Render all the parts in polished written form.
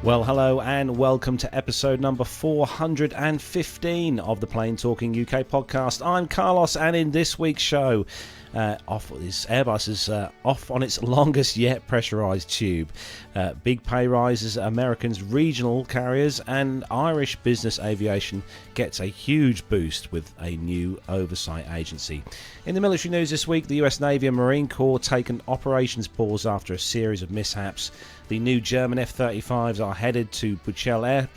Well, hello and welcome to episode number 415 of the Plane Talking UK podcast. I'm Carlos, and in this week's show, Airbus is off on its longest yet pressurised tube. Big pay rises at Americans' regional carriers, and Irish business aviation gets a huge boost with a new oversight agency. In the military news this week, the US Navy and Marine Corps take an operations pause after a series of mishaps. The new German F-35s are headed to Buchel Air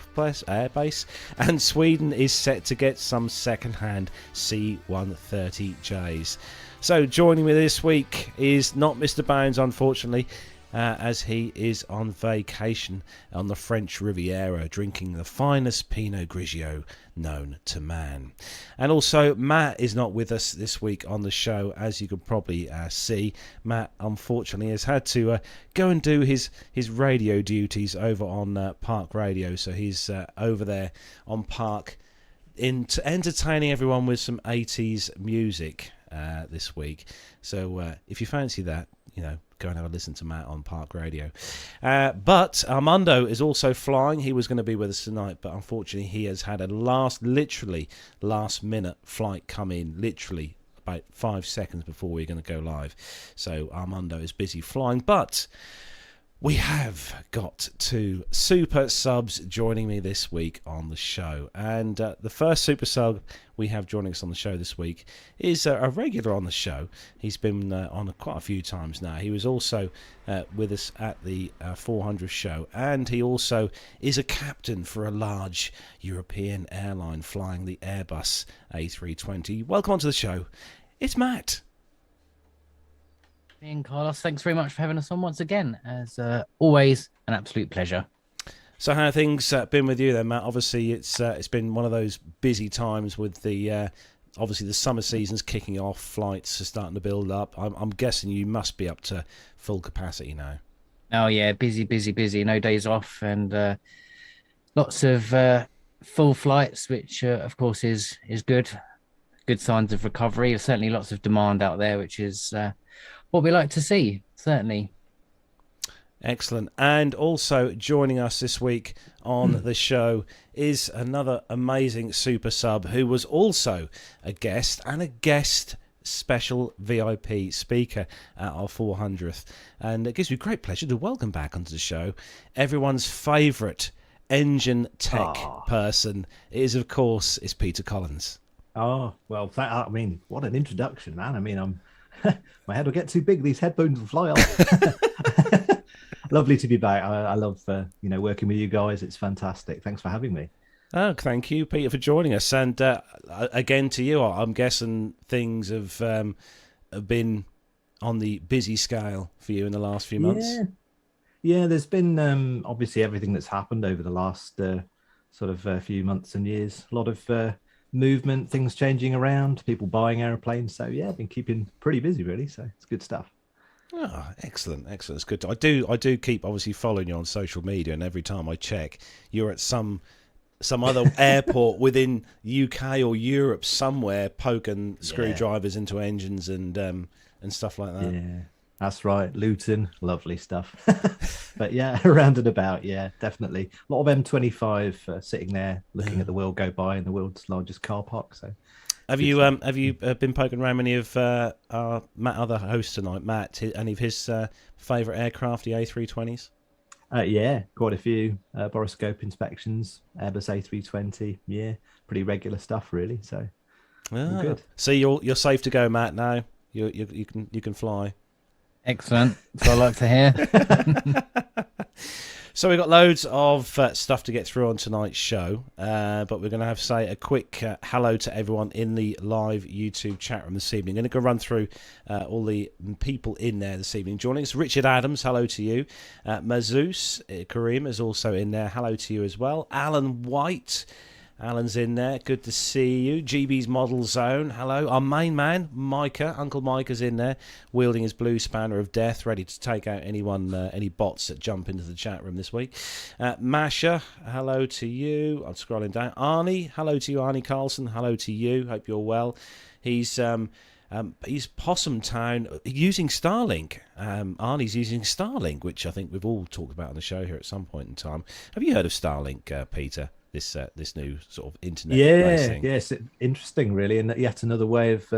Base, and Sweden is set to get some second-hand C-130Js. So joining me this week is not Mr. Bones, unfortunately, as he is on vacation on the French Riviera, drinking the finest Pinot Grigio known to man. And also, Matt is not with us this week on the show, as you could probably see. Matt, unfortunately, has had to go and do his radio duties over on Park Radio, so he's over there on Park entertaining everyone with some 80s music this week. So if you fancy that, go and have a listen to Matt on Park Radio. But Armando is also flying. He was going to be with us tonight, but unfortunately he has had a last minute flight come in, literally about 5 seconds before we're going to go live. So Armando is busy flying, but we have got two super subs joining me this week on the show. And the first super sub we have joining us on the show this week is a regular on the show. He's been on quite a few times now. He was also with us at the 400 show. And he also is a captain for a large European airline flying the Airbus A320. Welcome onto the show. It's Matt. And Carlos, thanks very much for having us on once again. As always, an absolute pleasure. So how have things been with you then, Matt? Obviously, it's been one of those busy times with the obviously the summer season's kicking off, flights are starting to build up. I'm guessing you must be up to full capacity now. Oh yeah, busy. No days off, and lots of full flights, which of course is good. Good signs of recovery. There's certainly lots of demand out there, which is what we like to see, certainly. Excellent. And also joining us this week on the show is another amazing super sub who was also a guest special VIP speaker at our 400th. And it gives me great pleasure to welcome back onto the show everyone's favourite engine tech person is, of course, Peter Collins. Oh, well, I mean, what an introduction, man. I mean, my head will get too big. These headphones will fly off. Lovely to be back. I love, working with you guys. It's fantastic. Thanks for having me. Oh, thank you, Peter, for joining us. And again, to you, I'm guessing things have been on the busy scale for you in the last few months. Yeah. There's been obviously everything that's happened over the last few months and years. A lot of movement, things changing around, people buying airplanes. So yeah, I've been keeping pretty busy, really. So it's good stuff. Oh, excellent. It's good. I do keep obviously following you on social media, and every time I check, you're at some other airport within UK or Europe somewhere, poking screwdrivers into engines and stuff like that. Yeah, that's right. Luton, lovely stuff. But yeah, around and about, yeah, definitely. A lot of M25 sitting there looking at the world go by in the world's largest car park. So, have you been poking around any of our other hosts tonight? Matt, any of his favourite aircraft, the A320s? Yeah, quite a few boroscope inspections, Airbus A320. Yeah, pretty regular stuff, really. So, good. So you're safe to go, Matt. Now you can fly. Excellent. That's what I like to hear. So we've got loads of stuff to get through on tonight's show, but we're going to have to say a quick hello to everyone in the live YouTube chat room this evening. I'm going to go run through all the people in there this evening. Joining us, Richard Adams, hello to you. Mazus Karim is also in there, hello to you as well. Alan White, Alan's in there, good to see you. GB's Model Zone, hello. Our main man, Micah, Uncle Micah's in there, wielding his blue spanner of death, ready to take out any bots that jump into the chat room this week. Masha, hello to you. I'm scrolling down. Arnie, hello to you. Arnie Carlson, hello to you. Hope you're well. He's He's Possum Town using Starlink. Arnie's using Starlink, which I think we've all talked about on the show here at some point in time. Have you heard of Starlink, Peter? This new sort of internet thing. Yes, interesting, really, and yet another way of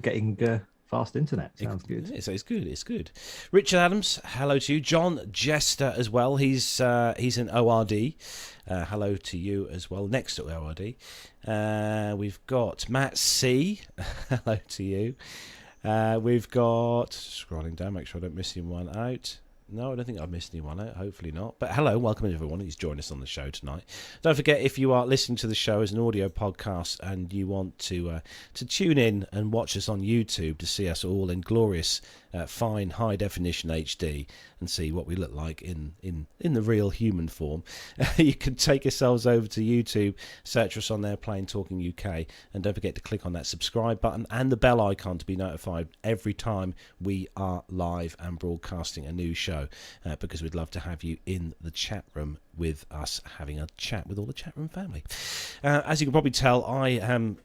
getting fast internet. Sounds good. Yeah, so it's good. It's good. Richard Adams, hello to you. John Jester as well. He's an ORD. Hello to you as well. Next to ORD, we've got Matt C. Hello to you. We've got, scrolling down, make sure I don't miss anyone out. No, I don't think I've missed anyone out. Hopefully not. But hello, welcome everyone who's joined us on the show tonight. Don't forget, if you are listening to the show as an audio podcast and you want to tune in and watch us on YouTube to see us all in glorious, fine, high definition HD and see what we look like in the real human form, you can take yourselves over to YouTube, search us on there, Plain Talking UK, and don't forget to click on that subscribe button and the bell icon to be notified every time we are live and broadcasting a new show, because we'd love to have you in the chat room with us, having a chat with all the chat room family. As you can probably tell, I am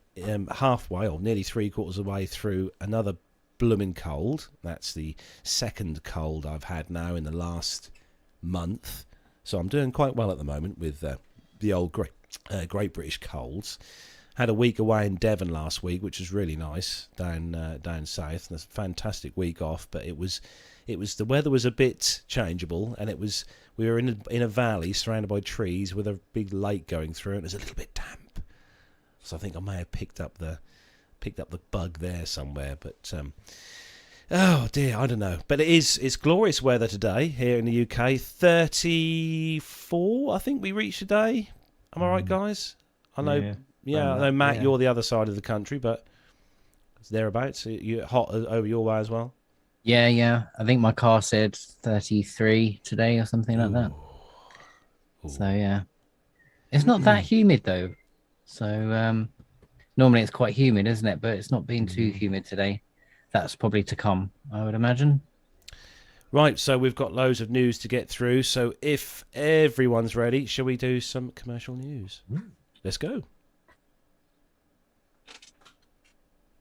halfway or nearly 3/4 of the way through another blooming cold. That's the second cold I've had now in the last month, so I'm doing quite well at the moment with the old Great British colds. Had a week away in Devon last week, which was really nice down south. And a fantastic week off, but it was the weather was a bit changeable, and we were in a valley surrounded by trees with a big lake going through, and it was a little bit damp. So I think I may have picked up the bug there somewhere, but oh dear, I don't know. But it's glorious weather today here in the UK. 34, I think we reached today. Am I right, guys? I know. Yeah, I know, Matt, you're the other side of the country, but it's thereabouts. You're hot over your way as well? Yeah. I think my car said 33 today or something like that. Ooh. So, yeah. It's not that humid, though. So, normally it's quite humid, isn't it? But it's not been too humid today. That's probably to come, I would imagine. Right, so we've got loads of news to get through. So if everyone's ready, shall we do some commercial news? Let's go.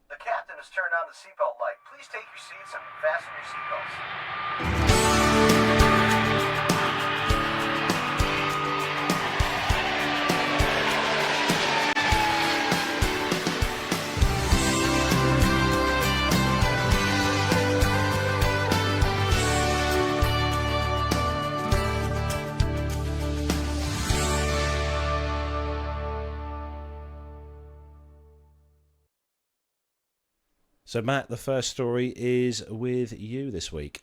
The captain has turned on the seatbelt light. Please take your seats and fasten your seatbelts. So, Matt, the first story is with you this week.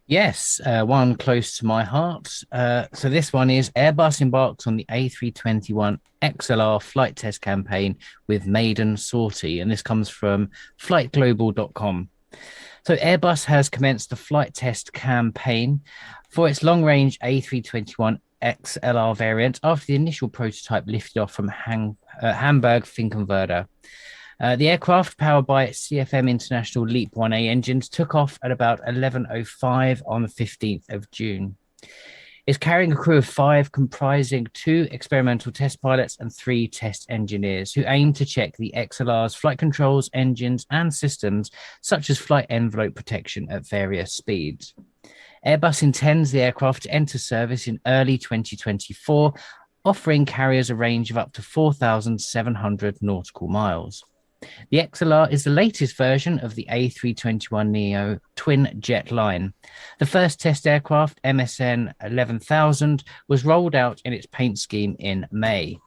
Yes, one close to my heart. So this one is Airbus embarks on the A321 XLR flight test campaign with maiden sortie, and this comes from flightglobal.com. So Airbus has commenced the flight test campaign for its long-range A321 XLR variant after the initial prototype lifted off from Hamburg Finkenwerder. The aircraft, powered by CFM International LEAP 1A engines, took off at about 11:05 on the 15th of June. It's carrying a crew of 5, comprising 2 experimental test pilots and 3 test engineers, who aim to check the XLR's flight controls, engines, and systems, such as flight envelope protection at various speeds. Airbus intends the aircraft to enter service in early 2024, offering carriers a range of up to 4,700 nautical miles. The XLR is the latest version of the A321neo twin jet line. The first test aircraft, MSN 11000, was rolled out in its paint scheme in May.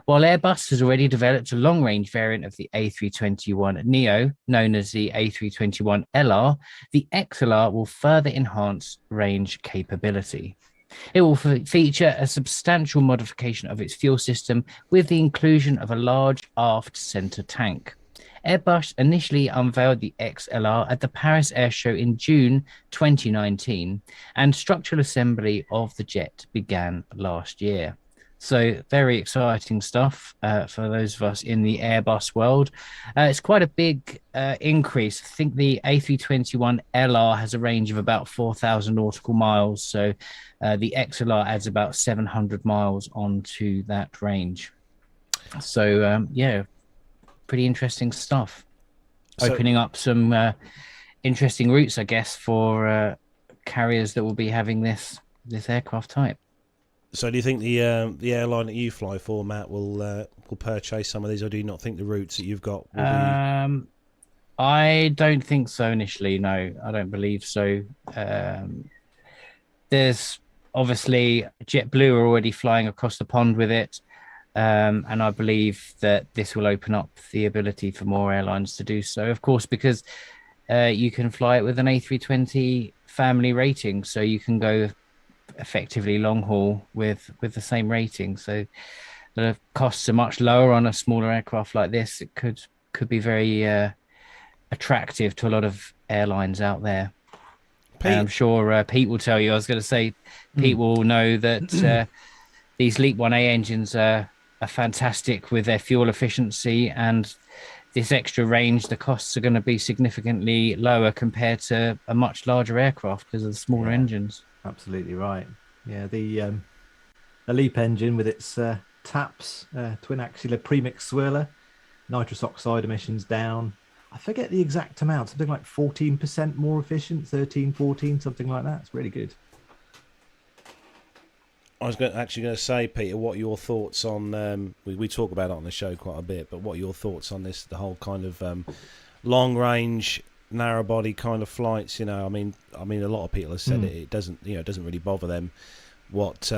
While Airbus has already developed a long-range variant of the A321neo, known as the A321LR, the XLR will further enhance range capability. It will feature a substantial modification of its fuel system with the inclusion of a large aft center tank. Airbus initially unveiled the XLR at the Paris Air Show in June 2019, and structural assembly of the jet began last year. So very exciting stuff for those of us in the Airbus world. It's quite a big increase. I think the A321LR has a range of about 4,000 nautical miles. So the XLR adds about 700 miles onto that range. So, yeah, pretty interesting stuff. opening up some interesting routes, I guess, for carriers that will be having this aircraft type. So do you think the airline that you fly for, Matt, will purchase some of these, or do you not think the routes that you've got will be? I don't think so initially. No, I don't believe so. There's obviously JetBlue are already flying across the pond with it. And I believe that this will open up the ability for more airlines to do so, of course, because you can fly it with an A320 family rating. So you can go effectively long haul with the same rating. So the costs are much lower on a smaller aircraft like this. It could be very attractive to a lot of airlines out there. And I'm sure Pete will tell you. I was going to say, Pete will know that these Leap 1A engines are fantastic with their fuel efficiency, and this extra range, the costs are going to be significantly lower compared to a much larger aircraft because of the smaller engines. Absolutely right. Yeah, the Leap engine with its TAPS, twin axular premix swirler, nitrous oxide emissions down. I forget the exact amount, something like 14% more efficient, 13, 14, something like that. It's really good. I was actually going to say, Peter, what are your thoughts on? We talk about it on the show quite a bit, but what are your thoughts on this? The whole kind of long range, narrow body kind of flights. You know, I mean, a lot of people have said it doesn't really bother them what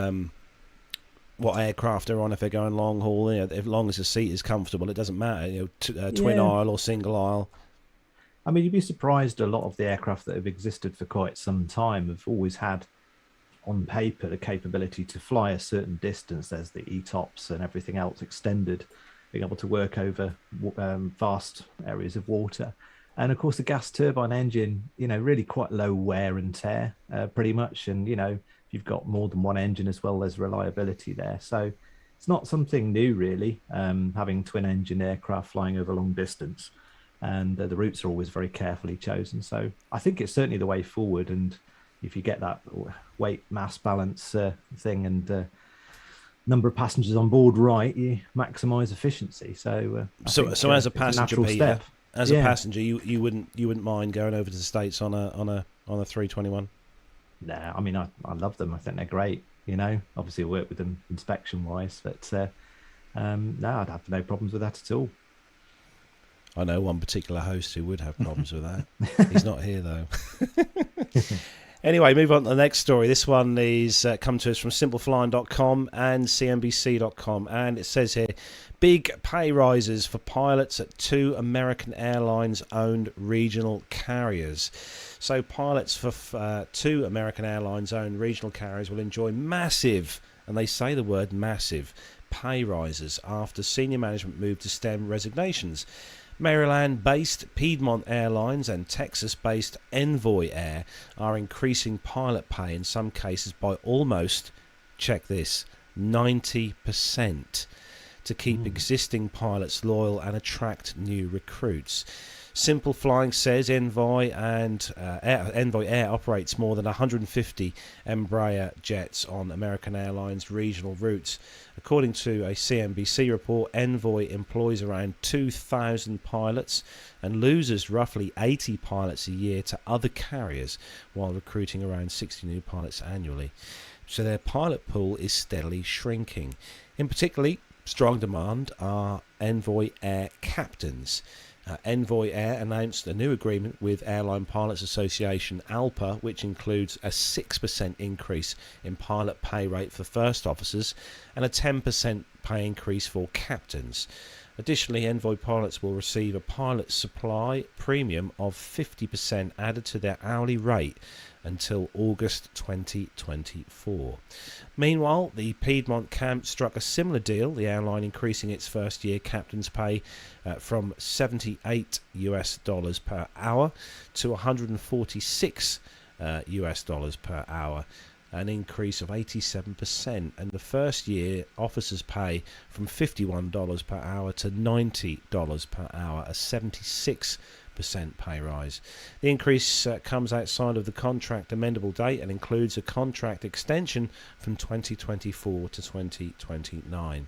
aircraft they're on if they're going long haul. You know, as long as the seat is comfortable, it doesn't matter. You know, twin aisle or single aisle. I mean, you'd be surprised. A lot of the aircraft that have existed for quite some time have always had, on paper, the capability to fly a certain distance. There's the ETOPS and everything else extended, being able to work over vast areas of water. And of course, the gas turbine engine, you know, really quite low wear and tear, pretty much. And, you know, if you've got more than one engine as well, there's reliability there. So it's not something new, really, having twin engine aircraft flying over long distance. And the routes are always very carefully chosen. So I think it's certainly the way forward. And if you get that weight mass balance thing and number of passengers on board right, you maximize efficiency. So as a passenger, Peter, a passenger, you wouldn't mind going over to the States on a 321? Nah, I mean, I love them. I think they're great. You know, obviously I work with them inspection wise, but no, I'd have no problems with that at all. I know one particular host who would have problems with that. He's not here though. Anyway, move on to the next story. This one is come to us from simpleflying.com and cnbc.com, and it says here, big pay rises for pilots at 2 American Airlines owned regional carriers. So pilots for 2 American Airlines owned regional carriers will enjoy massive, and they say the word massive, pay rises after senior management moved to stem resignations. Maryland-based Piedmont Airlines and Texas-based Envoy Air are increasing pilot pay in some cases by almost, check this, 90% to keep existing pilots loyal and attract new recruits. Simple Flying says Envoy Air operates more than 150 Embraer jets on American Airlines regional routes. According to a CNBC report, Envoy employs around 2,000 pilots and loses roughly 80 pilots a year to other carriers while recruiting around 60 new pilots annually. So their pilot pool is steadily shrinking. In particularly strong demand are Envoy Air captains. Envoy Air announced a new agreement with Airline Pilots Association ALPA, which includes a 6% increase in pilot pay rate for first officers and a 10% pay increase for captains. Additionally, Envoy pilots will receive a pilot supply premium of 50% added to their hourly rate until August 2024. Meanwhile, the Piedmont camp struck a similar deal, the airline increasing its first-year captain's pay from $78 per hour to $146 per hour, an increase of 87%, and the first year officers pay from $51 per hour to $90 per hour, a 76% pay rise. The increase comes outside of the contract amendable date and includes a contract extension from 2024 to 2029.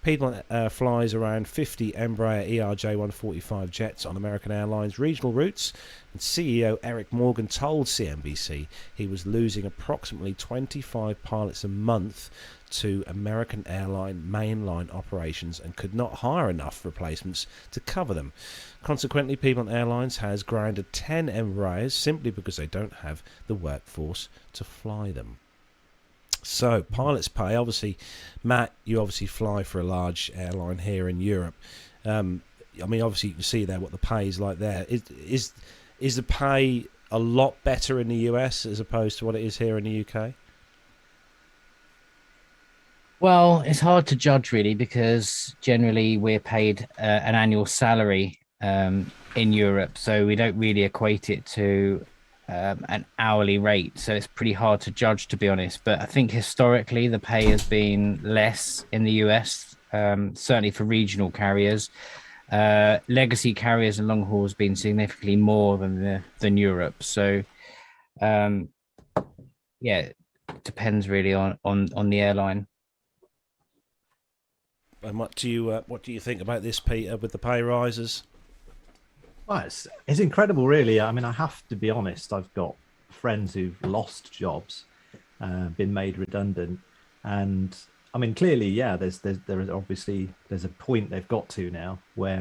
Piedmont flies around 50 Embraer ERJ-145 jets on American Airlines regional routes, and CEO Eric Morgan told CNBC he was losing approximately 25 pilots a month to American airline mainline operations and could not hire enough replacements to cover them. Consequently, Piedmont Airlines has grounded 10 Embraers simply because they don't have the workforce to fly them. So, pilots' pay, obviously, Matt, you obviously fly for a large airline here in Europe. I mean, obviously, you can see there what the pay is like there. Is the pay a lot better in the US as opposed to what it is here in the UK? Well, it's hard to judge really because generally we're paid an annual salary in Europe, so we don't really equate it to an hourly rate. So it's pretty hard to judge, to be honest. But I think historically the pay has been less in the US, certainly for regional carriers. Legacy carriers and long haul has been significantly more than Europe. So yeah, it depends really on the airline. And what do you think about this, Peter, with the pay rises? Well, it's incredible, really. I mean, I have to be honest. I've got friends who've lost jobs, been made redundant, and I mean, clearly, yeah. There is obviously there's a point they've got to now where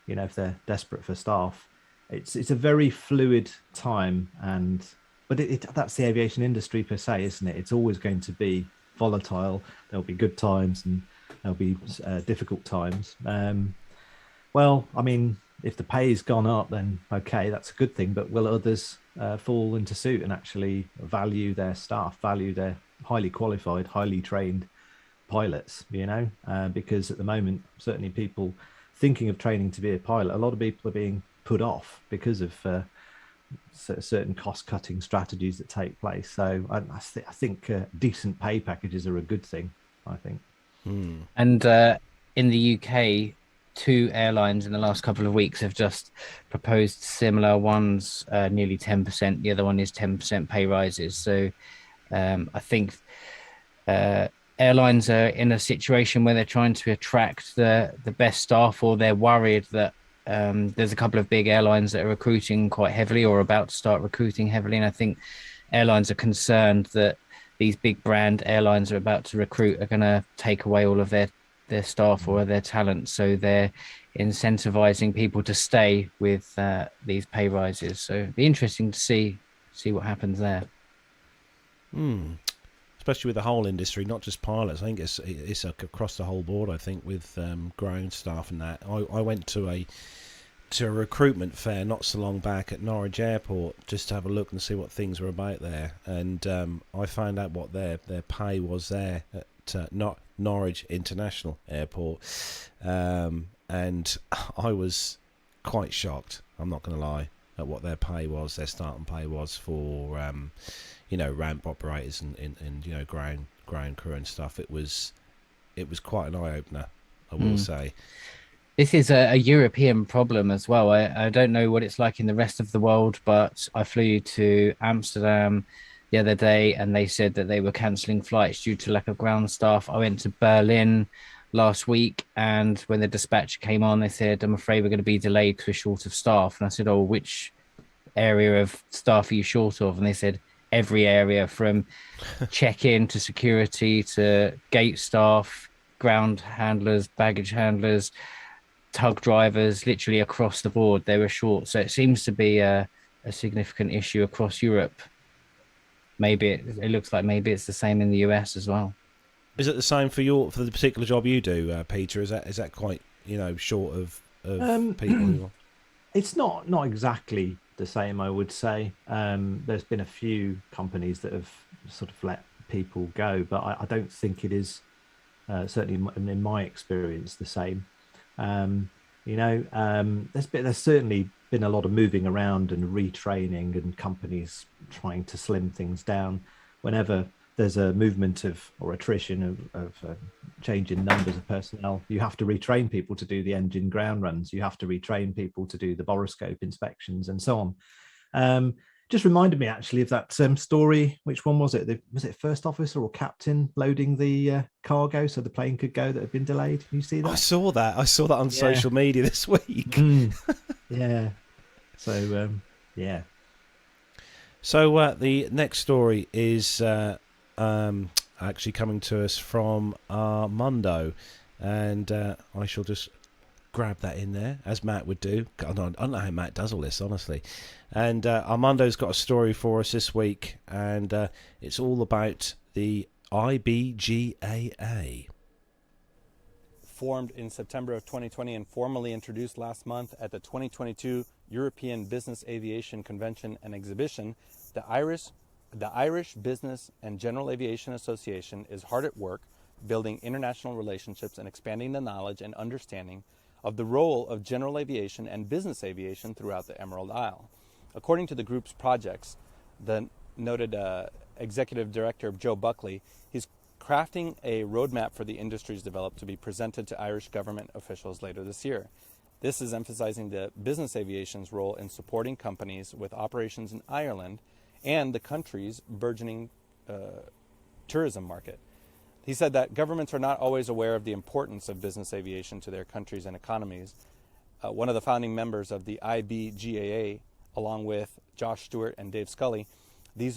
you know, if they're desperate for staff, it's a very fluid time, but that's the aviation industry per se, isn't it? It's always going to be volatile. There'll be good times and there'll be difficult times. Well, I mean, if the pay's gone up, then okay, that's a good thing. But will others fall into suit and actually value their staff, value their highly qualified, highly trained pilots? You know, because at the moment, certainly people thinking of training to be a pilot, a lot of people are being put off because of certain cost-cutting strategies that take place. So I think decent pay packages are a good thing, I think. And in the UK, 2 airlines in the last couple of weeks have just proposed similar ones, nearly 10%. The other one is 10% pay rises. So I think airlines are in a situation where they're trying to attract the best staff, or they're worried that there's a couple of big airlines that are recruiting quite heavily or about to start recruiting heavily. And I think airlines are concerned that these big brand airlines are about to recruit are going to take away all of their staff or their talent. So they're incentivizing people to stay with these pay rises. So it'd be interesting to see what happens there. Especially with the whole industry, not just pilots. I think it's across the whole board, I think, with ground staff and that. I went to a recruitment fair not so long back at Norwich Airport just to have a look and see what things were about there, and I found out what their pay was there at Norwich International Airport, and I was quite shocked, I'm not going to lie, at what their pay was, their starting pay was for you know, ramp operators and you know, ground crew and stuff. It was quite an eye-opener, I will say. This is a European problem as well. I don't know what it's like in the rest of the world, but I flew to Amsterdam the other day and they said that they were cancelling flights due to lack of ground staff. I went to Berlin last week, and when the dispatcher came on, they said, I'm afraid we're going to be delayed because we're short of staff. And I said, oh, which area of staff are you short of? And they said, every area, from check-in to security to gate staff, ground handlers, baggage handlers, tug drivers, literally across the board they were short. So it seems to be a significant issue across Europe. Maybe it looks like maybe it's the same in the US as well. Is it the same for the particular job you do, Peter? Is that quite, you know, short of people? It's not exactly the same, I would say. There's been a few companies that have sort of let people go, but I don't think it is certainly in my experience the same. You know, there's certainly been a lot of moving around and retraining and companies trying to slim things down. Whenever there's a movement of or attrition of change in numbers of personnel. You have to retrain people to do the engine ground runs. You have to retrain people to do the borescope inspections and so on. Just reminded me actually of that story. Which one was it? Was it first officer or captain loading the cargo so the plane could go that had been delayed? Can you see that? I saw that on social media this week. Yeah. So yeah. So the next story is actually coming to us from Armando, and I shall just grab that in there as Matt would do. I don't know how Matt does all this, honestly. And Armando's got a story for us this week, and it's all about the IBGAA. Formed in September of 2020 and formally introduced last month at the 2022 European Business Aviation Convention and Exhibition, the Irish Business and General Aviation Association is hard at work building international relationships and expanding the knowledge and understanding of the role of general aviation and business aviation throughout the Emerald Isle. According to the group's projects, the noted executive director Joe Buckley, he's crafting a roadmap for the industries developed to be presented to Irish government officials later this year. This is emphasizing the business aviation's role in supporting companies with operations in Ireland and the country's burgeoning tourism market. He said that governments are not always aware of the importance of business aviation to their countries and economies. One of the founding members of the IBGAA, along with Josh Stewart and Dave Scully, they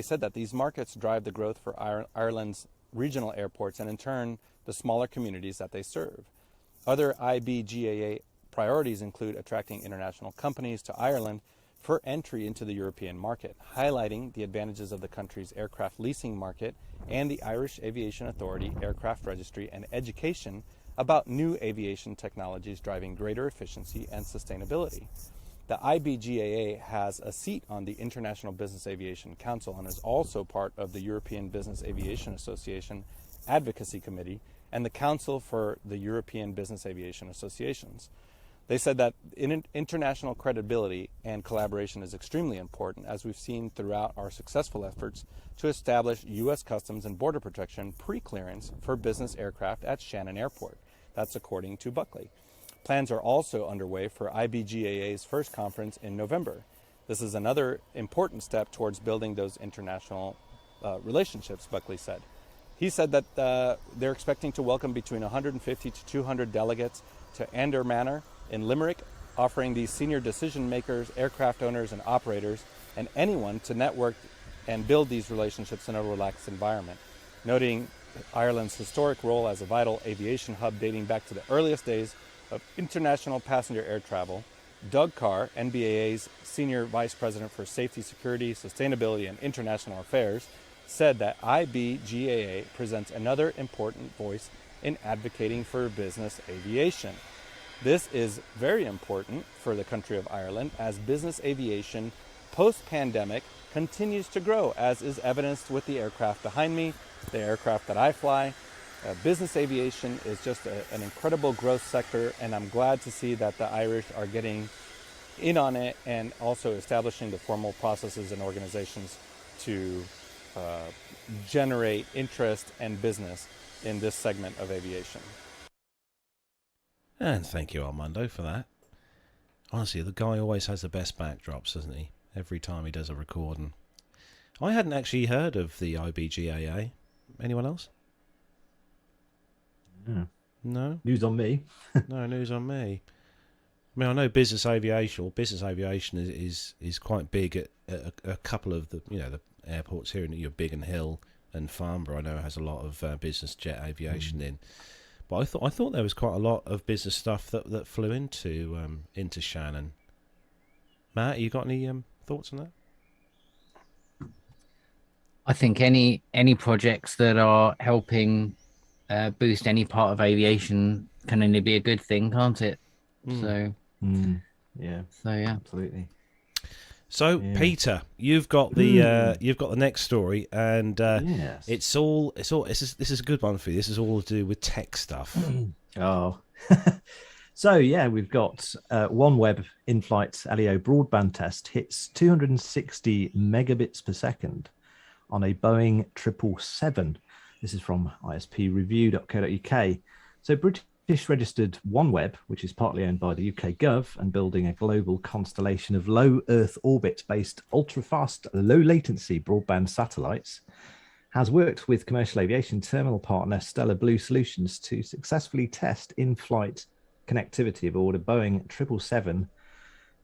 said that these markets drive the growth for Ireland's regional airports and in turn the smaller communities that they serve. Other IBGAA priorities include attracting international companies to Ireland for entry into the European market, highlighting the advantages of the country's aircraft leasing market and the Irish Aviation Authority aircraft registry and education about new aviation technologies driving greater efficiency and sustainability. The IBGAA has a seat on the International Business Aviation Council and is also part of the European Business Aviation Association Advocacy Committee and the Council for the European Business Aviation Associations. They said that international credibility and collaboration is extremely important, as we've seen throughout our successful efforts to establish U.S. Customs and Border Protection pre-clearance for business aircraft at Shannon Airport. That's according to Buckley. Plans are also underway for IBGAA's first conference in November. This is another important step towards building those international relationships, Buckley said. He said that they're expecting to welcome between 150 to 200 delegates to Ander Manor in Limerick, offering these senior decision makers, aircraft owners and operators, and anyone to network and build these relationships in a relaxed environment. Noting Ireland's historic role as a vital aviation hub dating back to the earliest days of international passenger air travel, Doug Carr, NBAA's Senior Vice President for Safety, Security, Sustainability and International Affairs, said that IBGAA presents another important voice in advocating for business aviation. This is very important for the country of Ireland as business aviation post-pandemic continues to grow, as is evidenced with the aircraft behind me, the aircraft that I fly. Business aviation is just an incredible growth sector, and I'm glad to see that the Irish are getting in on it and also establishing the formal processes and organizations to generate interest and business in this segment of aviation. And thank you, Armando, for that. Honestly, the guy always has the best backdrops, doesn't he? Every time he does a recording. I hadn't actually heard of the IBGAA. Anyone else? Yeah. No? News on me. No news on me. I mean, I know business aviation is quite big at a couple of the the airports here in your Biggin Hill and Farnborough. I know it has a lot of business jet aviation in. But I thought there was quite a lot of business stuff that flew into Shannon. Matt, you got any thoughts on that? I think any projects that are helping boost any part of aviation can only be a good thing, can't it? So yeah, absolutely. So Peter, you've got the next story, and yes. this is a good one for you. This is all to do with tech stuff. Oh, so yeah, we've got OneWeb in-flight LEO broadband test hits 260 megabits per second on a Boeing 777. This is from ispreview.co.uk. So British registered OneWeb, which is partly owned by the UK Gov and building a global constellation of low Earth orbit-based ultra-fast, low-latency broadband satellites, has worked with commercial aviation terminal partner Stellar Blue Solutions to successfully test in-flight connectivity aboard a Boeing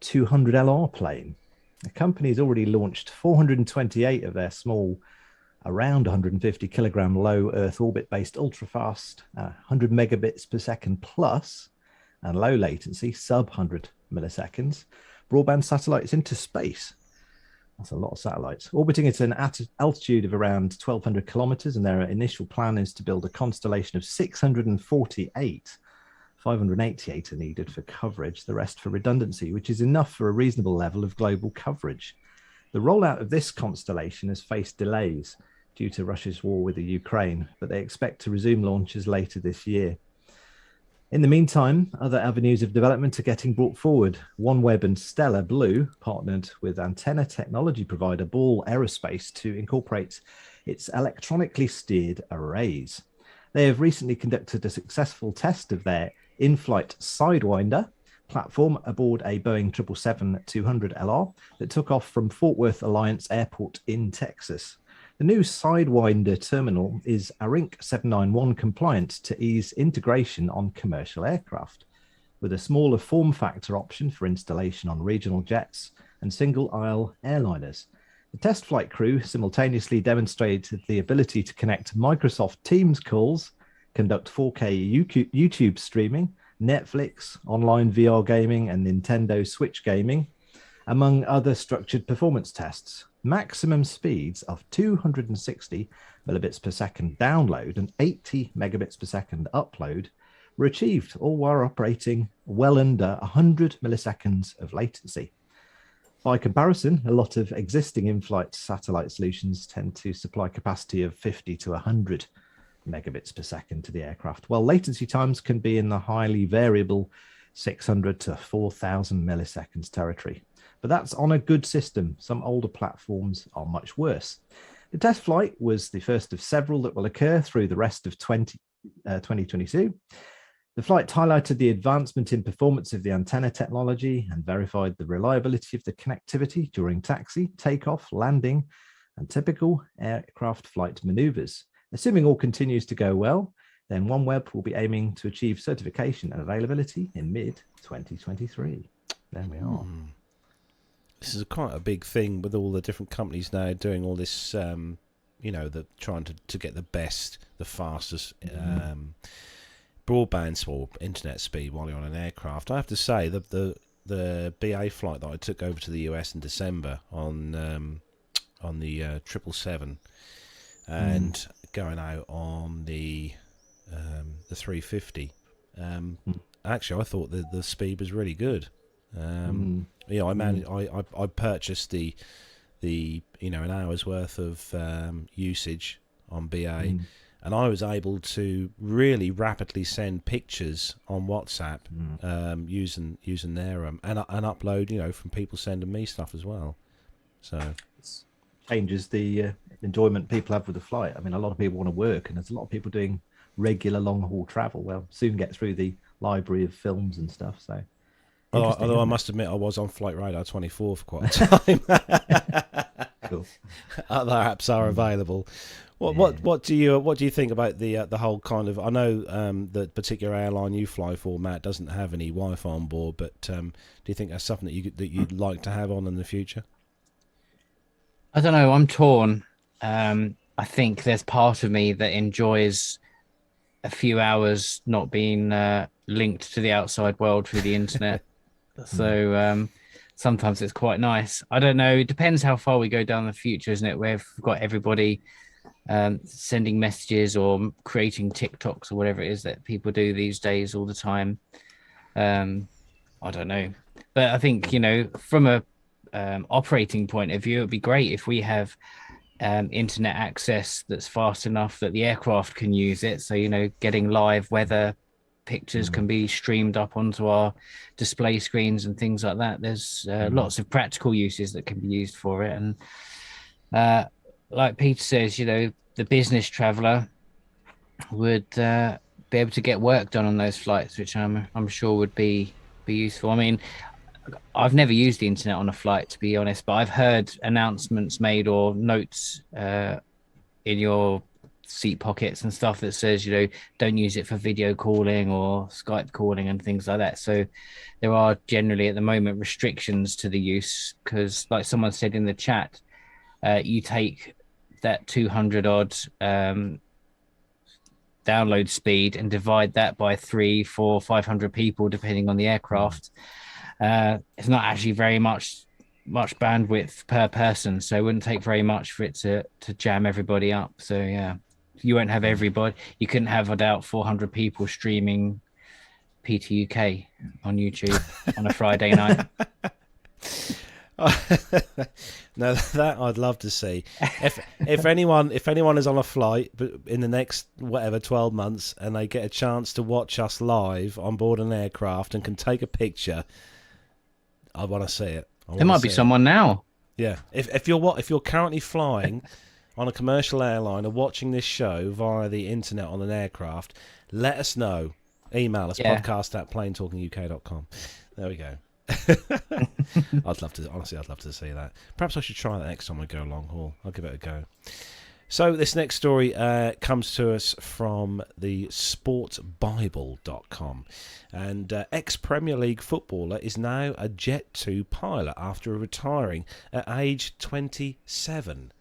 777-200LR plane. The company has already launched 428 of their small, around 150 kilogram low Earth orbit based ultra-fast, 100 megabits per second plus, and low latency, sub 100 milliseconds, broadband satellites into space. That's a lot of satellites. Orbiting at an altitude of around 1,200 kilometers, and their initial plan is to build a constellation of 648. 588 are needed for coverage, the rest for redundancy, which is enough for a reasonable level of global coverage. The rollout of this constellation has faced delays due to Russia's war with the Ukraine, but they expect to resume launches later this year. In the meantime, other avenues of development are getting brought forward. OneWeb and Stellar Blue partnered with antenna technology provider Ball Aerospace to incorporate its electronically steered arrays. They have recently conducted a successful test of their in-flight Sidewinder platform aboard a Boeing 777-200LR that took off from Fort Worth Alliance Airport in Texas. The new Sidewinder terminal is ARINC 791 compliant to ease integration on commercial aircraft, with a smaller form factor option for installation on regional jets and single-aisle airliners. The test flight crew simultaneously demonstrated the ability to connect Microsoft Teams calls, conduct 4K YouTube streaming, Netflix, online VR gaming, and Nintendo Switch gaming, among other structured performance tests. Maximum speeds of 260 megabits per second download and 80 megabits per second upload were achieved, all while operating well under 100 milliseconds of latency. By comparison, a lot of existing in-flight satellite solutions tend to supply capacity of 50 to 100 megabits per second to the aircraft, while latency times can be in the highly variable 600 to 4,000 milliseconds territory. But that's on a good system. Some older platforms are much worse. The test flight was the first of several that will occur through the rest of 2022. The flight highlighted the advancement in performance of the antenna technology and verified the reliability of the connectivity during taxi, takeoff, landing, and typical aircraft flight maneuvers. Assuming all continues to go well, then OneWeb will be aiming to achieve certification and availability in mid-2023. There we are. This is quite a big thing with all the different companies now doing all this, trying to get the best, the fastest broadband or internet speed while you're on an aircraft. I have to say that the BA flight that I took over to the US in December on the 777 and going out on the 350, actually I thought that the speed was really good. I purchased the an hour's worth of usage on BA, and I was able to really rapidly send pictures on WhatsApp using their and upload from people sending me stuff as well. So it changes the enjoyment people have with the flight. I mean, a lot of people want to work, and there's a lot of people doing regular long haul travel. Well, soon get through the library of films and stuff. So. Although I must admit, I was on Flight Radar 24 for quite a time. Cool. Other apps are available. What do you think about the whole kind of? I know the particular airline you fly for, Matt, doesn't have any Wi-Fi on board, but do you think that's something that you'd like to have on in the future? I don't know. I'm torn. I think there's part of me that enjoys a few hours not being linked to the outside world through the internet. So sometimes it's quite nice. I don't know. It depends how far we go down the future, isn't it? Where we've got everybody sending messages or creating TikToks or whatever it is that people do these days all the time. I don't know. But I think, from a operating point of view, it'd be great if we have internet access that's fast enough that the aircraft can use it. So, getting live weather pictures can be streamed up onto our display screens and things like that. There's lots of practical uses that can be used for it. And like Peter says, the business traveler would be able to get work done on those flights, which I'm sure would be useful. I mean, I've never used the internet on a flight, to be honest, but I've heard announcements made or notes in your seat pockets and stuff that says, don't use it for video calling or Skype calling and things like that. So there are generally at the moment restrictions to the use because, like someone said in the chat, you take that 200 odd download speed and divide that by 3, 4, 500 people, depending on the aircraft. It's not actually very much bandwidth per person, so it wouldn't take very much for it to jam everybody up. So yeah, you won't have everybody. You couldn't have, I doubt, 400 people streaming PTUK on YouTube on a Friday night. No, that I'd love to see. If anyone is on a flight in the next 12 months and they get a chance to watch us live on board an aircraft and can take a picture, I want to see it. There might be someone now. Yeah, if you're currently flying on a commercial airline or watching this show via the internet on an aircraft, let us know. Email us, podcast@planetalkinguk.com. There we go. I'd love to see that. Perhaps I should try that next time I go long haul. I'll give it a go. So this next story comes to us from the sportbible.com, and ex-Premier League footballer is now a Jet 2 pilot after retiring at age 27.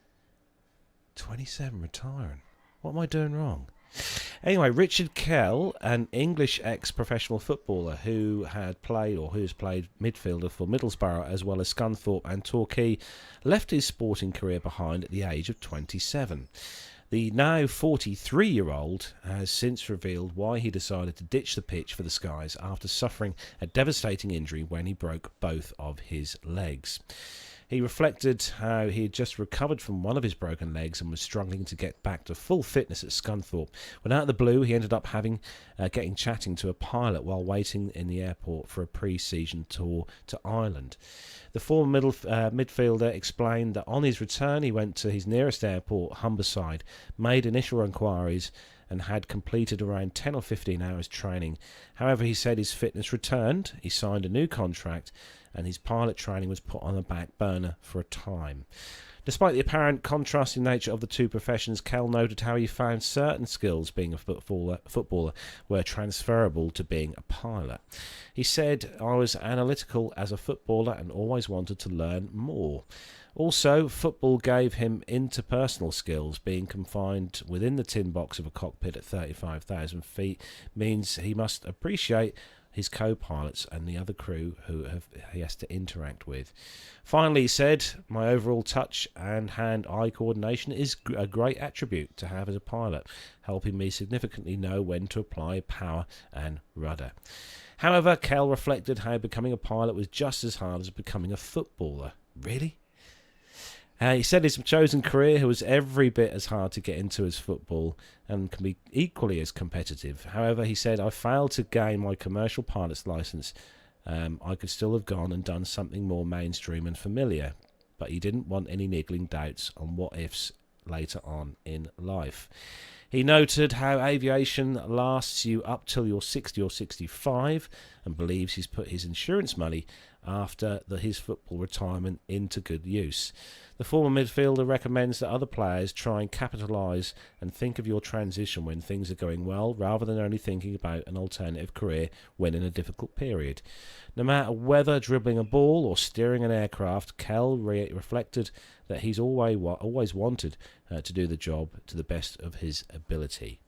27 retiring. What am I doing wrong? Anyway, Richard Kell, an English ex-professional footballer who's played midfielder for Middlesbrough as well as Scunthorpe and Torquay, left his sporting career behind at the age of 27. The now 43-year-old has since revealed why he decided to ditch the pitch for the Skies after suffering a devastating injury when he broke both of his legs. He reflected how he had just recovered from one of his broken legs and was struggling to get back to full fitness at Scunthorpe. When out of the blue, he ended up getting chatting to a pilot while waiting in the airport for a pre-season tour to Ireland. The former midfielder explained that on his return, he went to his nearest airport, Humberside, made initial inquiries and had completed around 10 or 15 hours training. However, he said his fitness returned, he signed a new contract, and his pilot training was put on the back burner for a time. Despite the apparent contrasting nature of the two professions, Kell noted how he found certain skills being a footballer were transferable to being a pilot. He said, "I was analytical as a footballer and always wanted to learn more. Also, football gave him interpersonal skills. Being confined within the tin box of a cockpit at 35,000 feet means he must appreciate his co-pilots and the other crew he has to interact with." Finally, he said, "My overall touch and hand-eye coordination is a great attribute to have as a pilot, helping me significantly know when to apply power and rudder." However, Kell reflected how becoming a pilot was just as hard as becoming a footballer. Really? He said his chosen career was every bit as hard to get into as football and can be equally as competitive. However, he said, "I failed to gain my commercial pilot's license. I could still have gone and done something more mainstream and familiar." But he didn't want any niggling doubts on what ifs later on in life. He noted how aviation lasts you up till you're 60 or 65 and believes he's put his insurance money after his football retirement into good use. The former midfielder recommends that other players try and capitalise and think of your transition when things are going well, rather than only thinking about an alternative career when in a difficult period. No matter whether dribbling a ball or steering an aircraft, Kell reflected that he's always wanted to do the job to the best of his ability.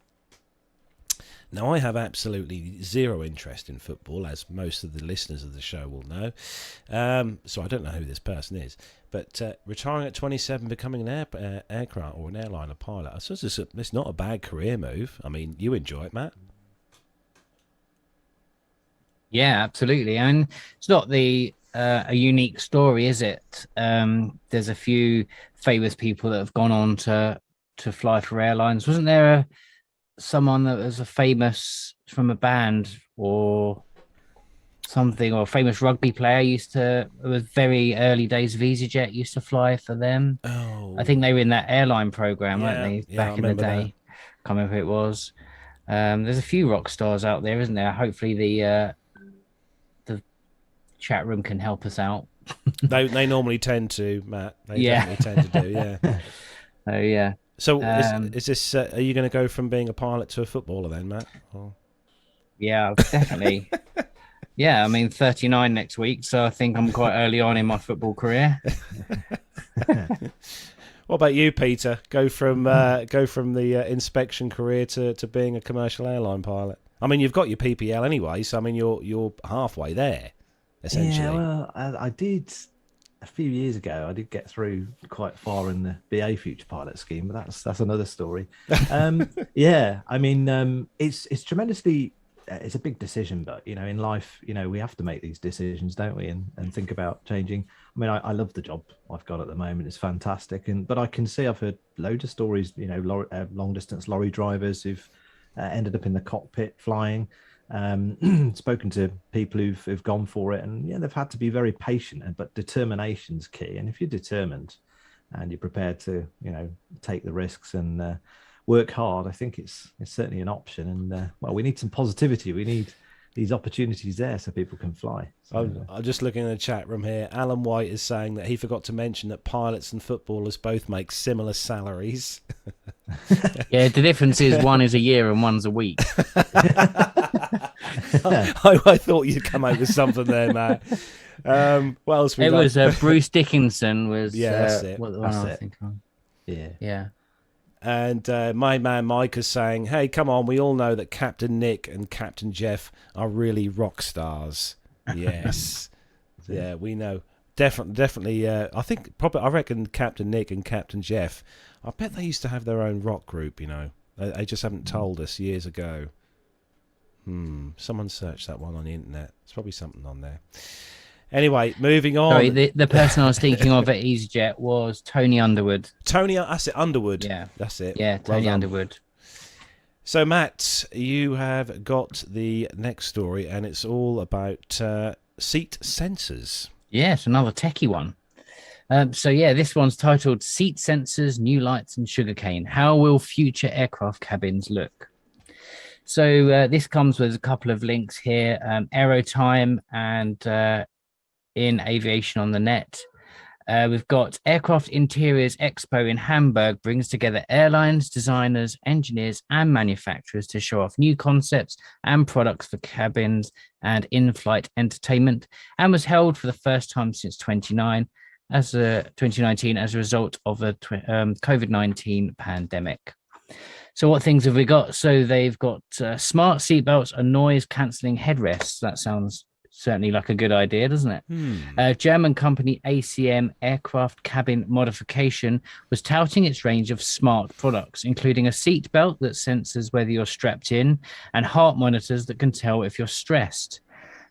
Now, I have absolutely zero interest in football, as most of the listeners of the show will know, so I don't know who this person is. But retiring at 27, becoming an aircraft or an airliner pilot, I suppose it's not a bad career move. I mean, you enjoy it, Matt? Yeah, absolutely. And it's not a unique story, is it? There's a few famous people that have gone on to fly for airlines. Wasn't there someone that was a famous from a band or something, or a famous rugby player it was very early days of EasyJet, used to fly for them? Oh, I think they were in that airline program, weren't Yeah, they, yeah, I back in the remember day? that. Can't remember who it was. There's a few rock stars out there, isn't there? Hopefully the chat room can help us out. They normally tend to, Matt. They Yeah. definitely tend to do, yeah. Oh yeah. So Um, is this? Are you going to go from being a pilot to a footballer then, Matt? Or... Yeah, definitely. Yeah, I mean 39 next week, so I think I'm quite early on in my football career. What about you, Peter? Go from the inspection career to being a commercial airline pilot. I mean, you've got your PPL anyway, so I mean, you're halfway there, essentially. Yeah, well, I did a few years ago. I did get through quite far in the BA Future Pilot scheme, but that's another story. Yeah, I mean, it's tremendously. It's a big decision, but in life, we have to make these decisions, don't we? And think about changing. I mean, I love the job I've got at the moment; it's fantastic. But I can see I've heard loads of stories. Long distance lorry drivers who've ended up in the cockpit flying. Spoken to people who've gone for it, and they've had to be very patient. But determination's key. And if you're determined and you're prepared to, take the risks and work hard, I think it's certainly an option. And well, we need some positivity. We need these opportunities there so people can fly. So, I'm just looking in the chat room here. Alan White is saying that he forgot to mention that pilots and footballers both make similar salaries. Yeah, the difference is one is a year and one's a week. I thought you'd come out with something there, Matt. What else we It got? was Bruce Dickinson was that's it. What the That's one I it. think of. yeah. Yeah. And my man Mike is saying, hey, come on, we all know that Captain Nick and Captain Jeff are really rock stars. Yes. Yeah, we know. Definitely. I reckon Captain Nick and Captain Jeff, I bet they used to have their own rock group, They just haven't told us years ago. Someone searched that one on the internet. There's probably something on there. Anyway, moving on. Sorry, the person I was thinking of at EasyJet was Tony Underwood. That's it, Underwood. Yeah. That's it. Yeah, Well Tony done. Underwood. So, Matt, you have got the next story, and it's all about seat sensors. Yes, another techie one. This one's titled Seat Sensors, New Lights and Sugarcane. How will future aircraft cabins look? So this comes with a couple of links here, Aerotime and in Aviation on the Net. We've got Aircraft Interiors Expo in Hamburg brings together airlines, designers, engineers, and manufacturers to show off new concepts and products for cabins and in-flight entertainment, and was held for the first time since 2019 as a result of the COVID-19 pandemic. So what things have we got? So they've got smart seatbelts and noise-cancelling headrests. That sounds certainly like a good idea, doesn't it? German company ACM Aircraft Cabin Modification was touting its range of smart products, including a seat belt that senses whether you're strapped in and heart monitors that can tell if you're stressed.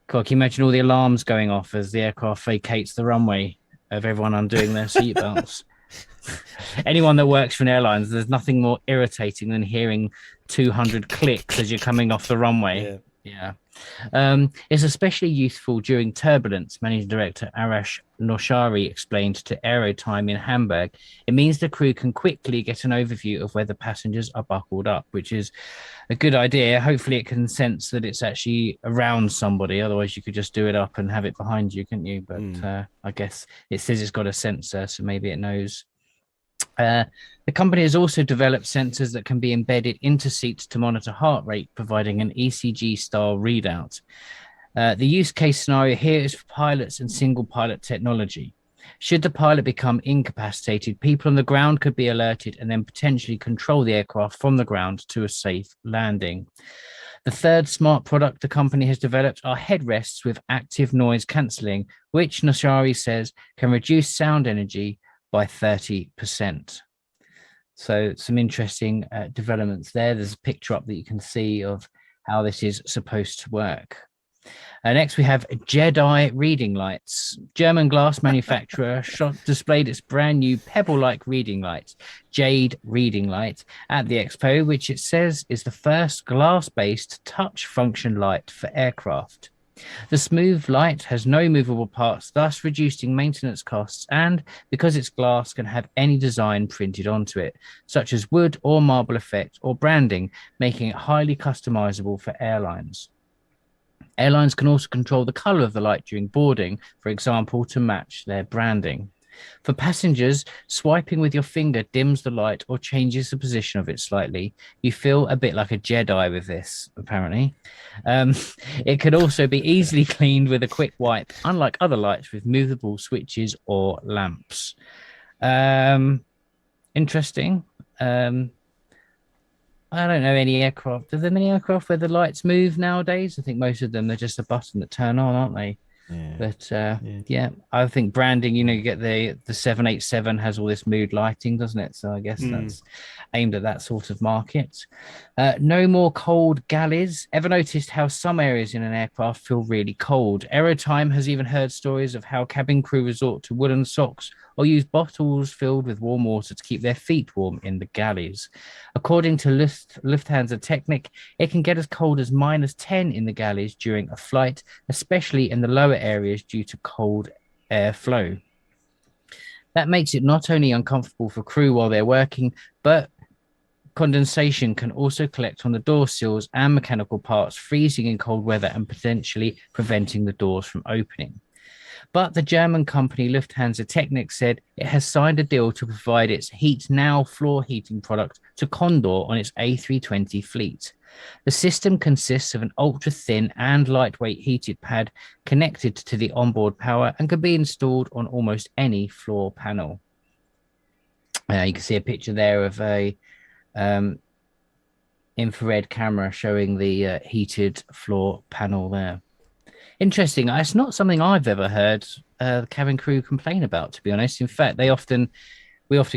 God, can you imagine all the alarms going off as the aircraft vacates the runway of everyone undoing their seatbelts? Anyone that works for an airline, there's nothing more irritating than hearing 200 clicks as you're coming off the runway. Yeah. It's especially useful during turbulence, Managing Director Arash Noshari explained to Aerotime in Hamburg. It means the crew can quickly get an overview of whether passengers are buckled up, which is a good idea. Hopefully it can sense that it's actually around somebody. Otherwise you could just do it up and have it behind you, couldn't you? But I guess it says it's got a sensor, so maybe it knows. The company has also developed sensors that can be embedded into seats to monitor heart rate, providing an ECG-style readout. The use case scenario here is for pilots and single pilot technology. Should the pilot become incapacitated, people on the ground could be alerted and then potentially control the aircraft from the ground to a safe landing. The third smart product the company has developed are headrests with active noise cancelling, which Noshari says can reduce sound energy by 30%. So some interesting developments there. There's a picture up that you can see of how this is supposed to work. Next, we have Jedi reading lights. German glass manufacturer displayed its brand new pebble-like reading light, Jade reading light, at the expo, which it says is the first glass-based touch function light for aircraft. The smooth light has no movable parts, thus reducing maintenance costs, and because it's glass, can have any design printed onto it, such as wood or marble effect or branding, making it highly customizable for airlines. Airlines can also control the color of the light during boarding, for example, to match their branding. For passengers, swiping with your finger dims the light or changes the position of it slightly. You feel a bit like a Jedi with this, apparently. Um, it could also be easily cleaned with a quick wipe, unlike other lights with movable switches or lamps. Interesting. I don't know any aircraft. Are there many aircraft where the lights move nowadays? I think most of them, they're just a button that turn on, aren't they? Yeah. But yeah, I think branding, you get the 787 has all this mood lighting, doesn't it? So I guess that's aimed at that sort of market. No more cold galleys. Ever noticed how some areas in an aircraft feel really cold? Aerotime has even heard stories of how cabin crew resort to woolen socks or use bottles filled with warm water to keep their feet warm in the galleys. According to Lufthansa Technik, it can get as cold as -10 in the galleys during a flight, especially in the lower areas due to cold airflow. That makes it not only uncomfortable for crew while they're working, but condensation can also collect on the door sills and mechanical parts, freezing in cold weather and potentially preventing the doors from opening. But the German company Lufthansa Technik said it has signed a deal to provide its Heat Now floor heating product to Condor on its A320 fleet. The system consists of an ultra-thin and lightweight heated pad connected to the onboard power and can be installed on almost any floor panel. You can see a picture there of a infrared camera showing the heated floor panel there. Interesting. It's not something I've ever heard the cabin crew complain about, to be honest. In fact, we often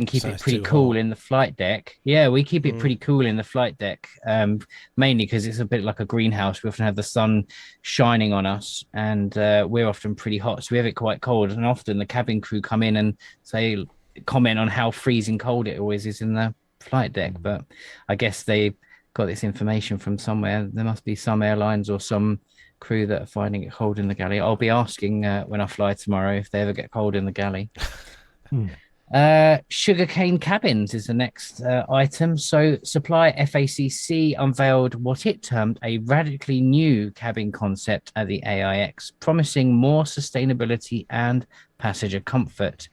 keep it pretty cool in the flight deck. Yeah, we keep it pretty cool in the flight deck, mainly because it's a bit like a greenhouse. We often have the sun shining on us, and we're often pretty hot, so we have it quite cold. And often the cabin crew come in and comment on how freezing cold it always is in the flight deck. But I guess they got this information from somewhere. There must be some airlines or some crew that are finding it cold in the galley. I'll be asking when I fly tomorrow if they ever get cold in the galley. Sugarcane cabins is the next item. So supplier FACC unveiled what it termed a radically new cabin concept at the AIX, promising more sustainability and passenger comfort.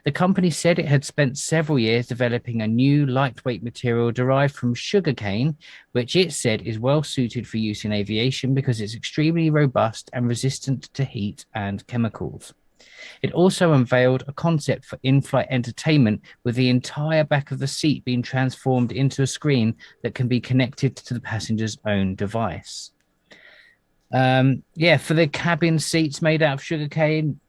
The company said it had spent several years developing a new lightweight material derived from sugarcane, which it said is well suited for use in aviation because it's extremely robust and resistant to heat and chemicals. It also unveiled a concept for in-flight entertainment, with the entire back of the seat being transformed into a screen that can be connected to the passenger's own device. For the cabin seats made out of sugarcane,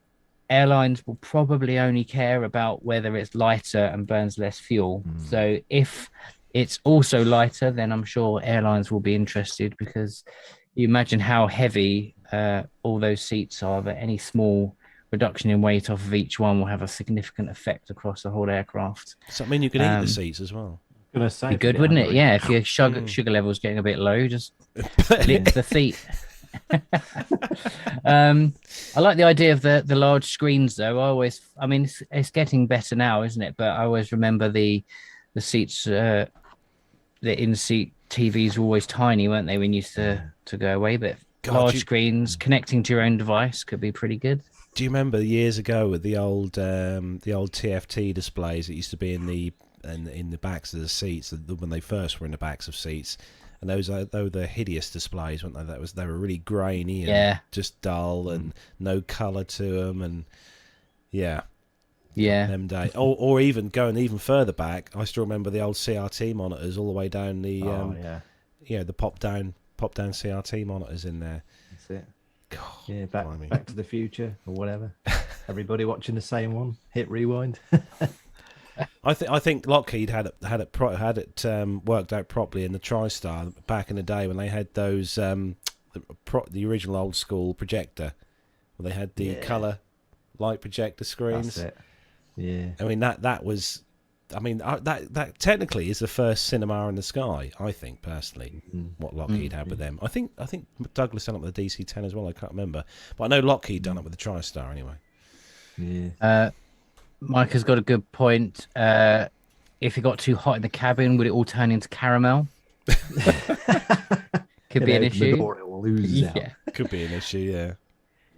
airlines will probably only care about whether it's lighter and burns less fuel. So if it's also lighter, then I'm sure airlines will be interested, because you imagine how heavy all those seats are, that any small reduction in weight off of each one will have a significant effect across the whole aircraft. Does that mean you can eat the seats as well? Gonna say, be good, wouldn't it? Yeah, if your sugar level's getting a bit low, just lick the seat. I like the idea of the large screens, though. It's getting better now, isn't it? But I always remember the seats, the in-seat TVs were always tiny, weren't they, when you used to go away? But large screens connecting to your own device could be pretty good. Do you remember years ago with the old TFT displays that used to be in the backs of the seats, when they first were in the backs of seats? And those were the hideous displays, weren't they? They were really grainy and just dull and no colour to them, and them days. Or even going even further back, I still remember the old CRT monitors all the way down the the pop down CRT monitors in there. That's it. God, back to the Future or whatever. Everybody watching the same one. Hit rewind. I think Lockheed had it worked out properly in the TriStar back in the day when they had those the original old school projector, where they had the colour light projector screens. That's it. Yeah. I mean that was I mean, that technically is the first cinema in the sky. I think personally, what Lockheed had with them. I think Douglas done it with the DC-10 as well. I can't remember, but I know Lockheed done it with the TriStar anyway. Yeah. Mike has got a good point. If it got too hot in the cabin, would it all turn into caramel? Could be an issue. It will lose out. Could be an issue. Yeah.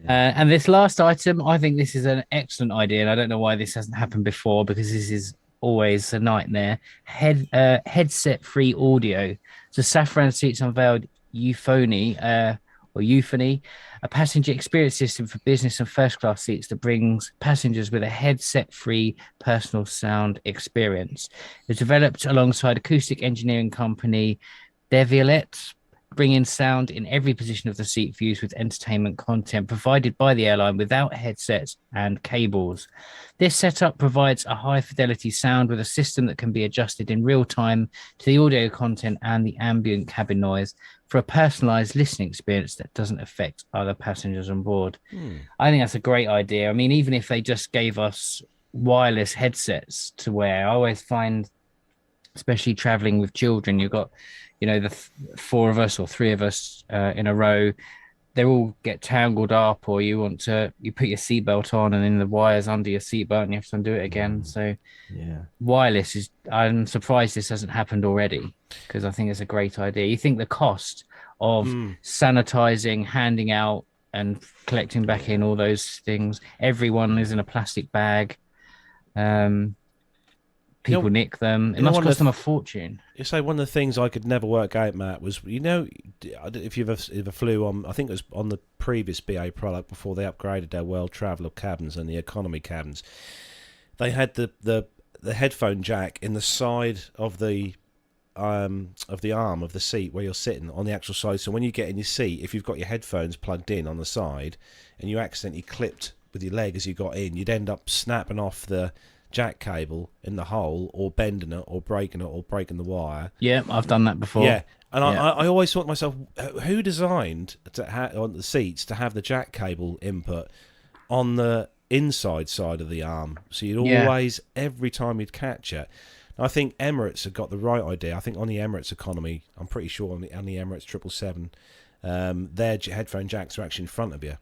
And this last item, I think this is an excellent idea, and I don't know why this hasn't happened before, because this is always a nightmare. Headset-free audio. So Safran Seats unveiled Euphony, a passenger experience system for business and first class seats that brings passengers with a headset-free personal sound experience. It's developed alongside acoustic engineering company Devialet, bringing sound in every position of the seat for use with entertainment content provided by the airline without headsets and cables. This setup provides a high fidelity sound with a system that can be adjusted in real time to the audio content and the ambient cabin noise for a personalized listening experience that doesn't affect other passengers on board. I think that's a great idea. I mean, even if they just gave us wireless headsets to wear, I always find, especially traveling with children, you've got, you know, the four of us or three of us in a row, they all get tangled up, or you put your seatbelt on and then the wire's under your seatbelt and you have to undo it again. So wireless is, I'm surprised this hasn't happened already, because I think it's a great idea. You think the cost of sanitizing, handing out and collecting back in all those things, everyone is in a plastic bag. People nick them. It must cost them a fortune. You say one of the things I could never work out, Matt, was, you know, if you've ever flew on, I think it was on the previous BA product before they upgraded their World Traveller cabins and the economy cabins, they had the headphone jack in the side of the arm of the seat where you're sitting on the actual side. So when you get in your seat, if you've got your headphones plugged in on the side and you accidentally clipped with your leg as you got in, you'd end up snapping off the jack cable in the hole, or bending it, or breaking the wire. Yeah, I've done that before. Yeah, and I always thought to myself, who designed on the seats to have the jack cable input on the inside side of the arm, so you'd always, every time you'd catch it. I think Emirates have got the right idea. I think on the Emirates economy, I'm pretty sure on the Emirates 777, their headphone jacks are actually in front of you.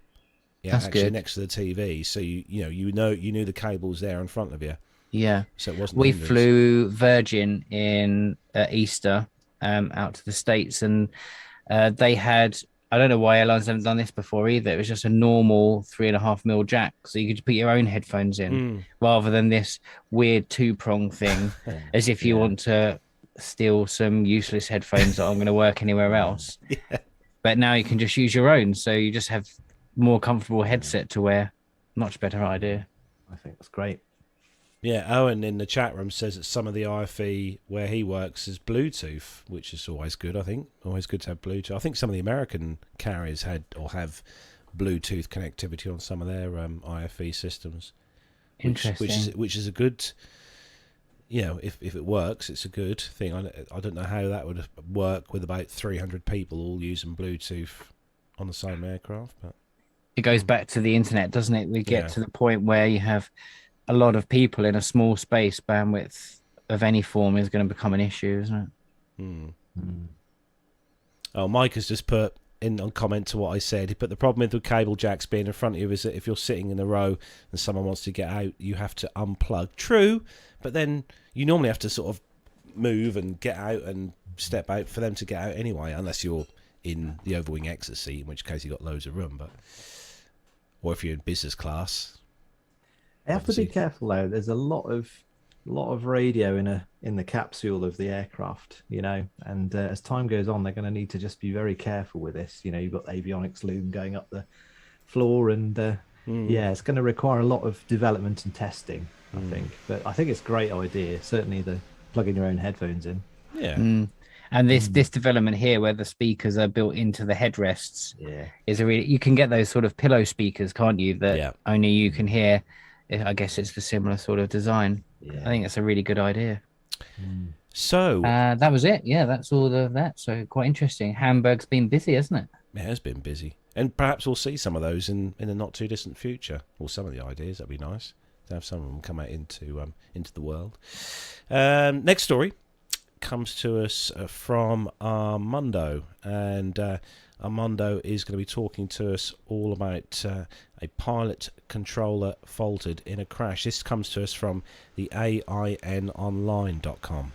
Yeah, that's actually good. Next to the TV, so you knew the cable's there in front of you. Yeah, so it wasn't. We flew Virgin in Easter out to the States, and they had, I don't know why airlines haven't done this before either. It was just a normal 3.5mm jack, so you could put your own headphones in rather than this weird 2-prong thing, as if you want to steal some useless headphones that aren't going to work anywhere else. But now you can just use your own, so you just have more comfortable headset to wear. Much better idea. I think that's great. Yeah, Owen in the chat room says that some of the IFE where he works is Bluetooth, which is always good, I think. Always good to have Bluetooth. I think some of the American carriers have Bluetooth connectivity on some of their IFE systems. Interesting. Which is a good, if it works, it's a good thing. I don't know how that would work with about 300 people all using Bluetooth on the same aircraft, but it goes back to the internet, doesn't it? We get to the point where you have a lot of people in a small space. Bandwidth of any form is going to become an issue, isn't it? Oh, Mike has just put in on comment to what I said, but the problem with the cable jacks being in front of you is that if you're sitting in a row and someone wants to get out, you have to unplug. True, but then you normally have to sort of move and get out and step out for them to get out anyway, unless you're in the overwing exit seat, in which case you've got loads of room. Or if you're in business class. You have to be careful though. There's a lot of radio in the capsule of the aircraft, and as time goes on, they're going to need to just be very careful with this. You've got the avionics loom going up the floor, and it's going to require a lot of development and testing, I think. But I think it's a great idea. Certainly the plugging your own headphones in. Yeah. And this development here, where the speakers are built into the headrests, is you can get those sort of pillow speakers, can't you? That only you can hear. I guess it's the similar sort of design. I think that's a really good idea. So that was it. Yeah, that's all of that. So quite interesting. Hamburg's been busy, hasn't it? It has been busy, and perhaps we'll see some of those in the not too distant future, or some of the ideas. That'd be nice. to have some of them come out into the world. Next story comes to us from Armando, and Armando is going to be talking to us all about a pilot controller faulted in a crash. This comes to us from the AINonline.com.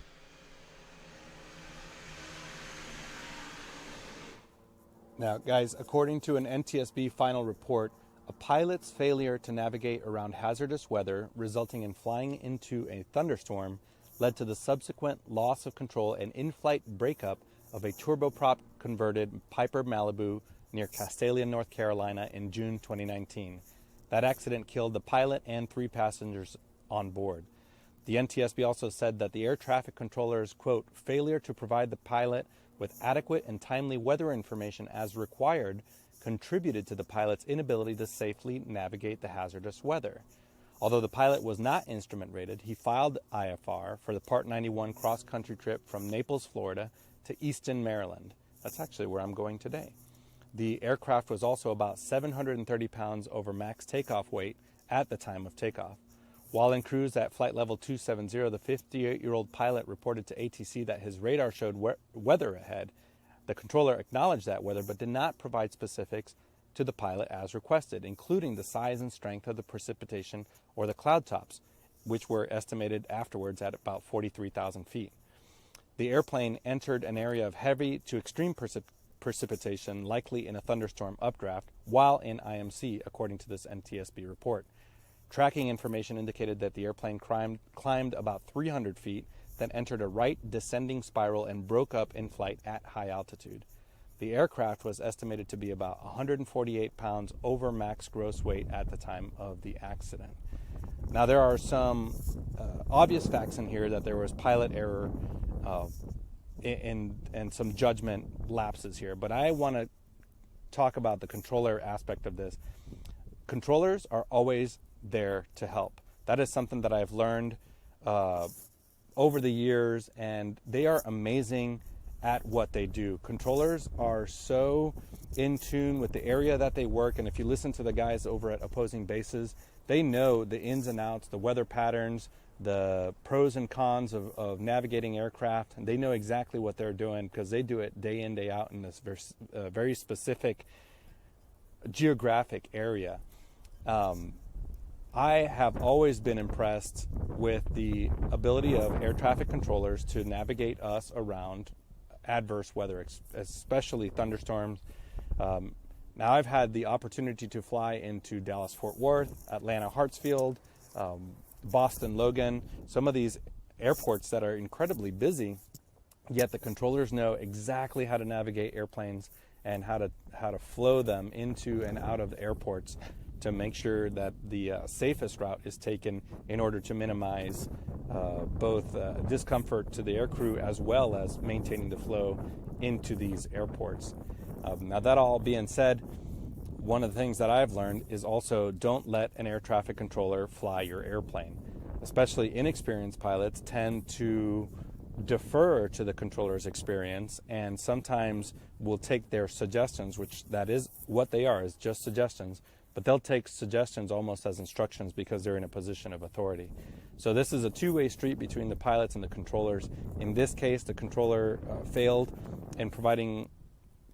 Now, guys, according to an NTSB final report, a pilot's failure to navigate around hazardous weather, resulting in flying into a thunderstorm, led to the subsequent loss of control and in-flight breakup of a turboprop-converted Piper Malibu near Castalia, North Carolina in June 2019. That accident killed the pilot and 3 passengers on board. The NTSB also said that the air traffic controller's, quote, failure to provide the pilot with adequate and timely weather information as required contributed to the pilot's inability to safely navigate the hazardous weather. Although the pilot was not instrument rated, he filed IFR for the Part 91 cross-country trip from Naples, Florida to Easton, Maryland. That's actually where I'm going today. The aircraft was also about 730 pounds over max takeoff weight at the time of takeoff. While en cruise at flight level 270, the 58-year-old pilot reported to ATC that his radar showed weather ahead. The controller acknowledged that weather but did not provide specifics to the pilot as requested, including the size and strength of the precipitation or the cloud tops, which were estimated afterwards at about 43,000 feet. The airplane entered an area of heavy to extreme precipitation, likely in a thunderstorm updraft, while in IMC, according to this NTSB report. Tracking information indicated that the airplane climbed about 300 feet, then entered a right descending spiral and broke up in flight at high altitude. The aircraft was estimated to be about 148 pounds over max gross weight at the time of the accident. Now, there are some obvious facts in here that there was pilot error and some judgment lapses here, but I want to talk about the controller aspect of this. Controllers are always there to help. That is something that I've learned over the years, and they are amazing at what they do. Controllers are so in tune with the area that they work, and if you listen to the guys over at opposing bases, they know the ins and outs, the weather patterns, the pros and cons of navigating aircraft, and they know exactly what they're doing because they do it day in, day out in this very specific geographic area. I have always been impressed with the ability of air traffic controllers to navigate us around adverse weather, especially thunderstorms. Now, I've had the opportunity to fly into Dallas-Fort Worth, Atlanta Hartsfield, Boston Logan, some of these airports that are incredibly busy, yet the controllers know exactly how to navigate airplanes and how to flow them into and out of the airports to make sure that the safest route is taken in order to minimize both discomfort to the aircrew as well as maintaining the flow into these airports. Now, that all being said, one of the things that I've learned is also don't let an air traffic controller fly your airplane. Especially inexperienced pilots tend to defer to the controller's experience and sometimes will take their suggestions, which that is what they are, is just suggestions, but they'll take suggestions almost as instructions because they're in a position of authority. So this is a two-way street between the pilots and the controllers. In this case, the controller failed in providing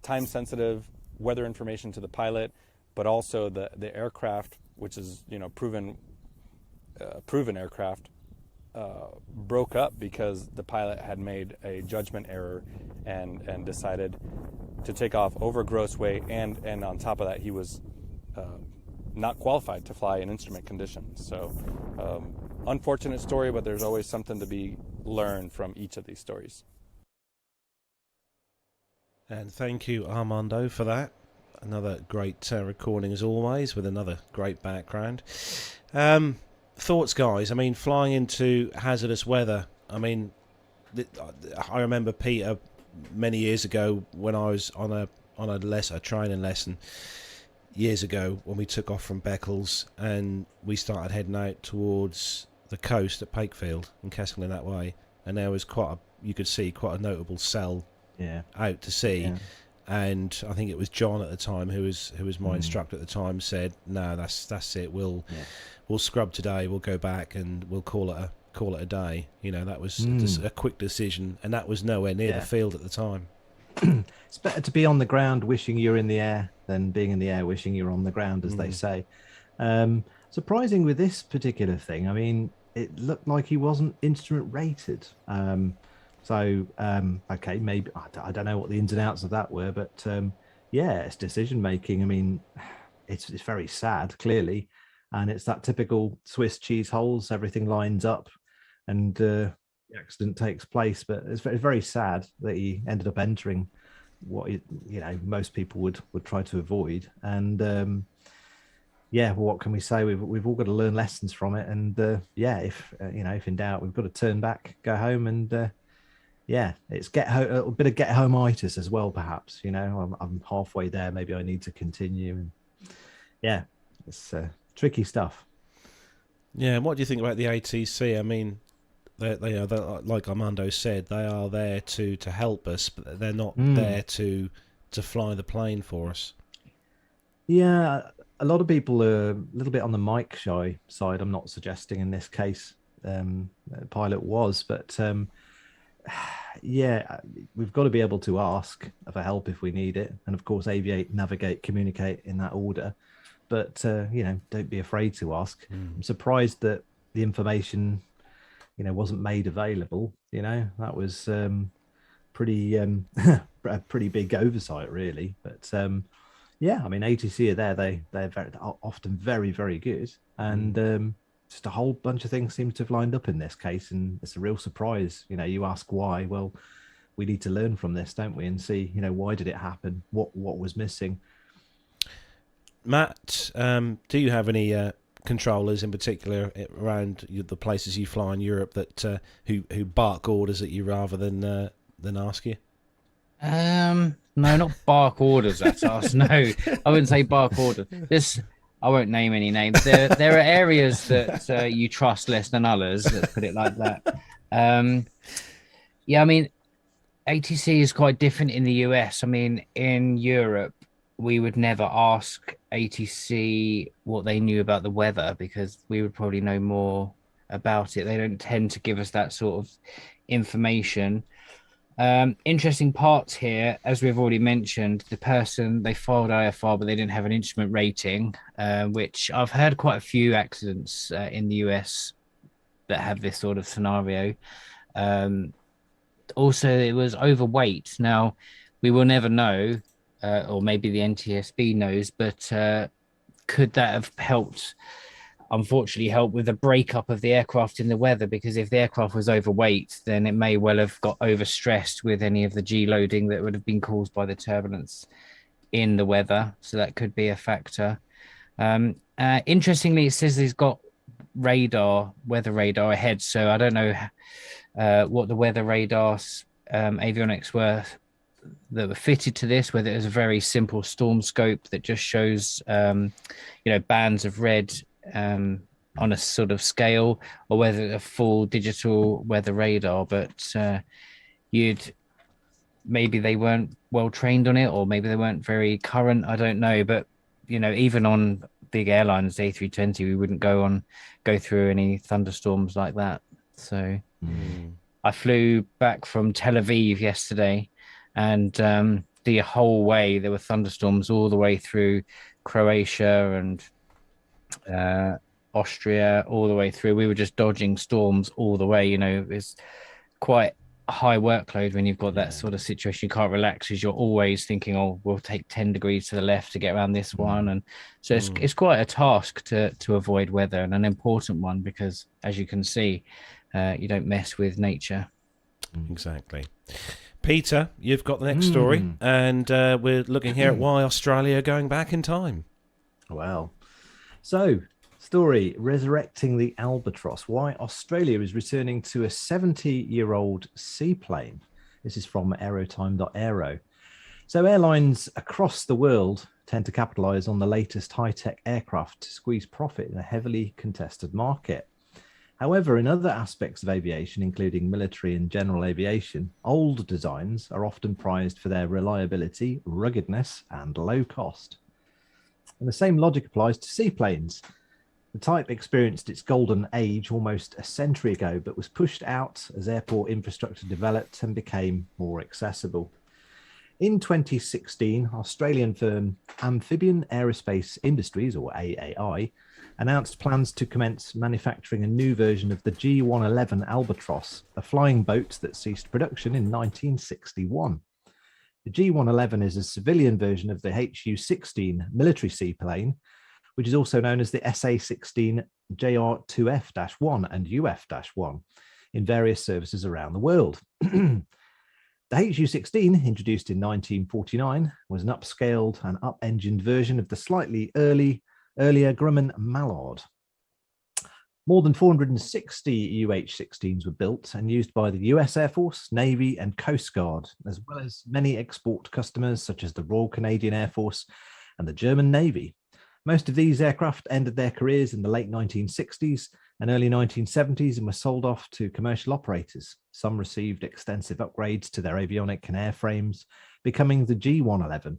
time-sensitive weather information to the pilot, but also the aircraft, which is proven aircraft, broke up because the pilot had made a judgment error and decided to take off over gross weight, and on top of that, he was not qualified to fly in instrument conditions. So unfortunate story, but there's always something to be learned from each of these stories. And thank you, Armando, for that. Another great recording as always, with another great background. Thoughts, guys? I mean, flying into hazardous weather. I mean, I remember Peter many years ago when I was on a training lesson years ago when we took off from Beccles and we started heading out towards the coast at Pakefield and Kesselin that way, and there was you could see quite a notable cell out to sea. and I think it was John at the time who was my instructor at the time, said, no, that's it, we'll scrub today, we'll go back and we'll call it a day. You know, that was a quick decision, and that was nowhere near the field at the time. It's better to be on the ground wishing you're in the air than being in the air wishing you're on the ground, as they say. Surprising with this particular thing, I mean, it looked like he wasn't instrument rated. Okay, maybe I don't know what the ins and outs of that were, but it's decision making. I mean, it's very sad, clearly, and it's that typical Swiss cheese holes. Everything lines up, and the accident takes place. But it's very sad that he ended up entering what most people would try to avoid. And what can we say? We've all got to learn lessons from it. And if in doubt, we've got to turn back, go home, and it's a little bit of get home-itis as well, perhaps. I'm halfway there. Maybe I need to continue. And it's tricky stuff. Yeah, and what do you think about the ATC? I mean, they're like Armando said, they are there to help us, but they're not there to fly the plane for us. Yeah, a lot of people are a little bit on the mic shy side. I'm not suggesting in this case pilot was, but we've got to be able to ask for help if we need it, and of course aviate, navigate, communicate in that order. But don't be afraid to ask. I'm surprised that the information wasn't made available. That was pretty a pretty big oversight, really. But I mean, ATC are there. They're often very, very good, and just a whole bunch of things seem to have lined up in this case, and it's a real surprise. You ask why. Well, we need to learn from this, don't we, and see why did it happen, what was missing. Matt, do you have any controllers in particular around the places you fly in Europe that who bark orders at you rather than ask you? No, not bark orders at us. No, I wouldn't say bark orders. I won't name any names. There are areas that you trust less than others. Let's put it like that. I mean, ATC is quite different in the US. I mean, in Europe, we would never ask ATC what they knew about the weather because we would probably know more about it. They don't tend to give us that sort of information. Interesting parts here, as we've already mentioned, the person, they filed IFR, but they didn't have an instrument rating, which I've heard quite a few accidents in the US that have this sort of scenario. Also, it was overweight. Now, we will never know, or maybe the NTSB knows, but could that have unfortunately help with the breakup of the aircraft in the weather? Because if the aircraft was overweight, then it may well have got overstressed with any of the G loading that would have been caused by the turbulence in the weather. So that could be a factor. Interestingly, it says he's got weather radar ahead. So I don't know what the weather radars avionics were that were fitted to this, whether it was a very simple storm scope that just shows bands of red on a sort of scale, or whether a full digital weather radar. But maybe they weren't well trained on it, or maybe they weren't very current, I don't know. But even on big airlines, A320, we wouldn't go through any thunderstorms like that. So I flew back from Tel Aviv yesterday, and the whole way there were thunderstorms all the way through Croatia and Austria, all the way through. We were just dodging storms all the way. It's quite a high workload when you've got that sort of situation. You can't relax because you're always thinking, oh, we'll take 10 degrees to the left to get around this one. And so it's quite a task to avoid weather, and an important one, because as you can see, you don't mess with nature. Exactly. Peter, you've got the next story, and we're looking here at why Australia are going back in time. Well, so story, resurrecting the Albatross, why Australia is returning to a 70-year-old seaplane. This is from aerotime.aero. So airlines across the world tend to capitalize on the latest high-tech aircraft to squeeze profit in a heavily contested market. However, in other aspects of aviation, including military and general aviation, old designs are often prized for their reliability, ruggedness, and low cost. And the same logic applies to seaplanes. The type experienced its golden age almost a century ago, but was pushed out as airport infrastructure developed and became more accessible. In 2016, Australian firm Amphibian Aerospace Industries, or AAI, announced plans to commence manufacturing a new version of the G111 Albatross, a flying boat that ceased production in 1961. The G111 is a civilian version of the HU-16 military seaplane, which is also known as the SA-16 JR2F-1 and UF-1 in various services around the world. The HU-16, introduced in 1949, was an upscaled and up-engined version of the slightly earlier Grumman Mallard. More than 460 UH-16s were built and used by the US Air Force, Navy, and Coast Guard, as well as many export customers such as the Royal Canadian Air Force and the German Navy. Most of these aircraft ended their careers in the late 1960s and early 1970s and were sold off to commercial operators. Some received extensive upgrades to their avionic and airframes, becoming the G111.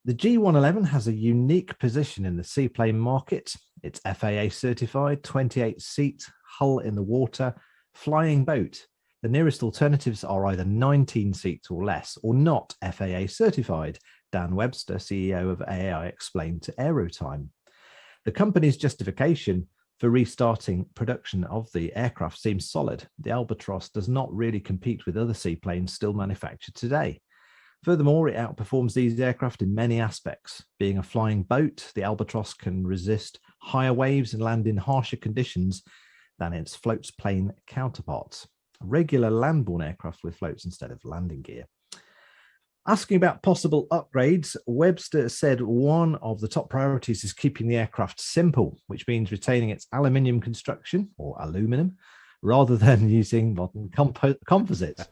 The G111 has a unique position in the seaplane market. It's FAA certified, 28-seat, hull in the water, flying boat. The nearest alternatives are either 19 seats or less, or not FAA certified. Dan Webster, CEO of AAI, explained to Aerotime. The company's justification for restarting production of the aircraft seems solid. The Albatross does not really compete with other seaplanes still manufactured today. Furthermore, it outperforms these aircraft in many aspects. Being a flying boat, the Albatross can resist higher waves and land in harsher conditions than its floats plane counterparts. A regular landborne aircraft with floats instead of landing gear. Asking about possible upgrades, Webster said one of the top priorities is keeping the aircraft simple, which means retaining its aluminium construction, or aluminum, rather than using modern composites.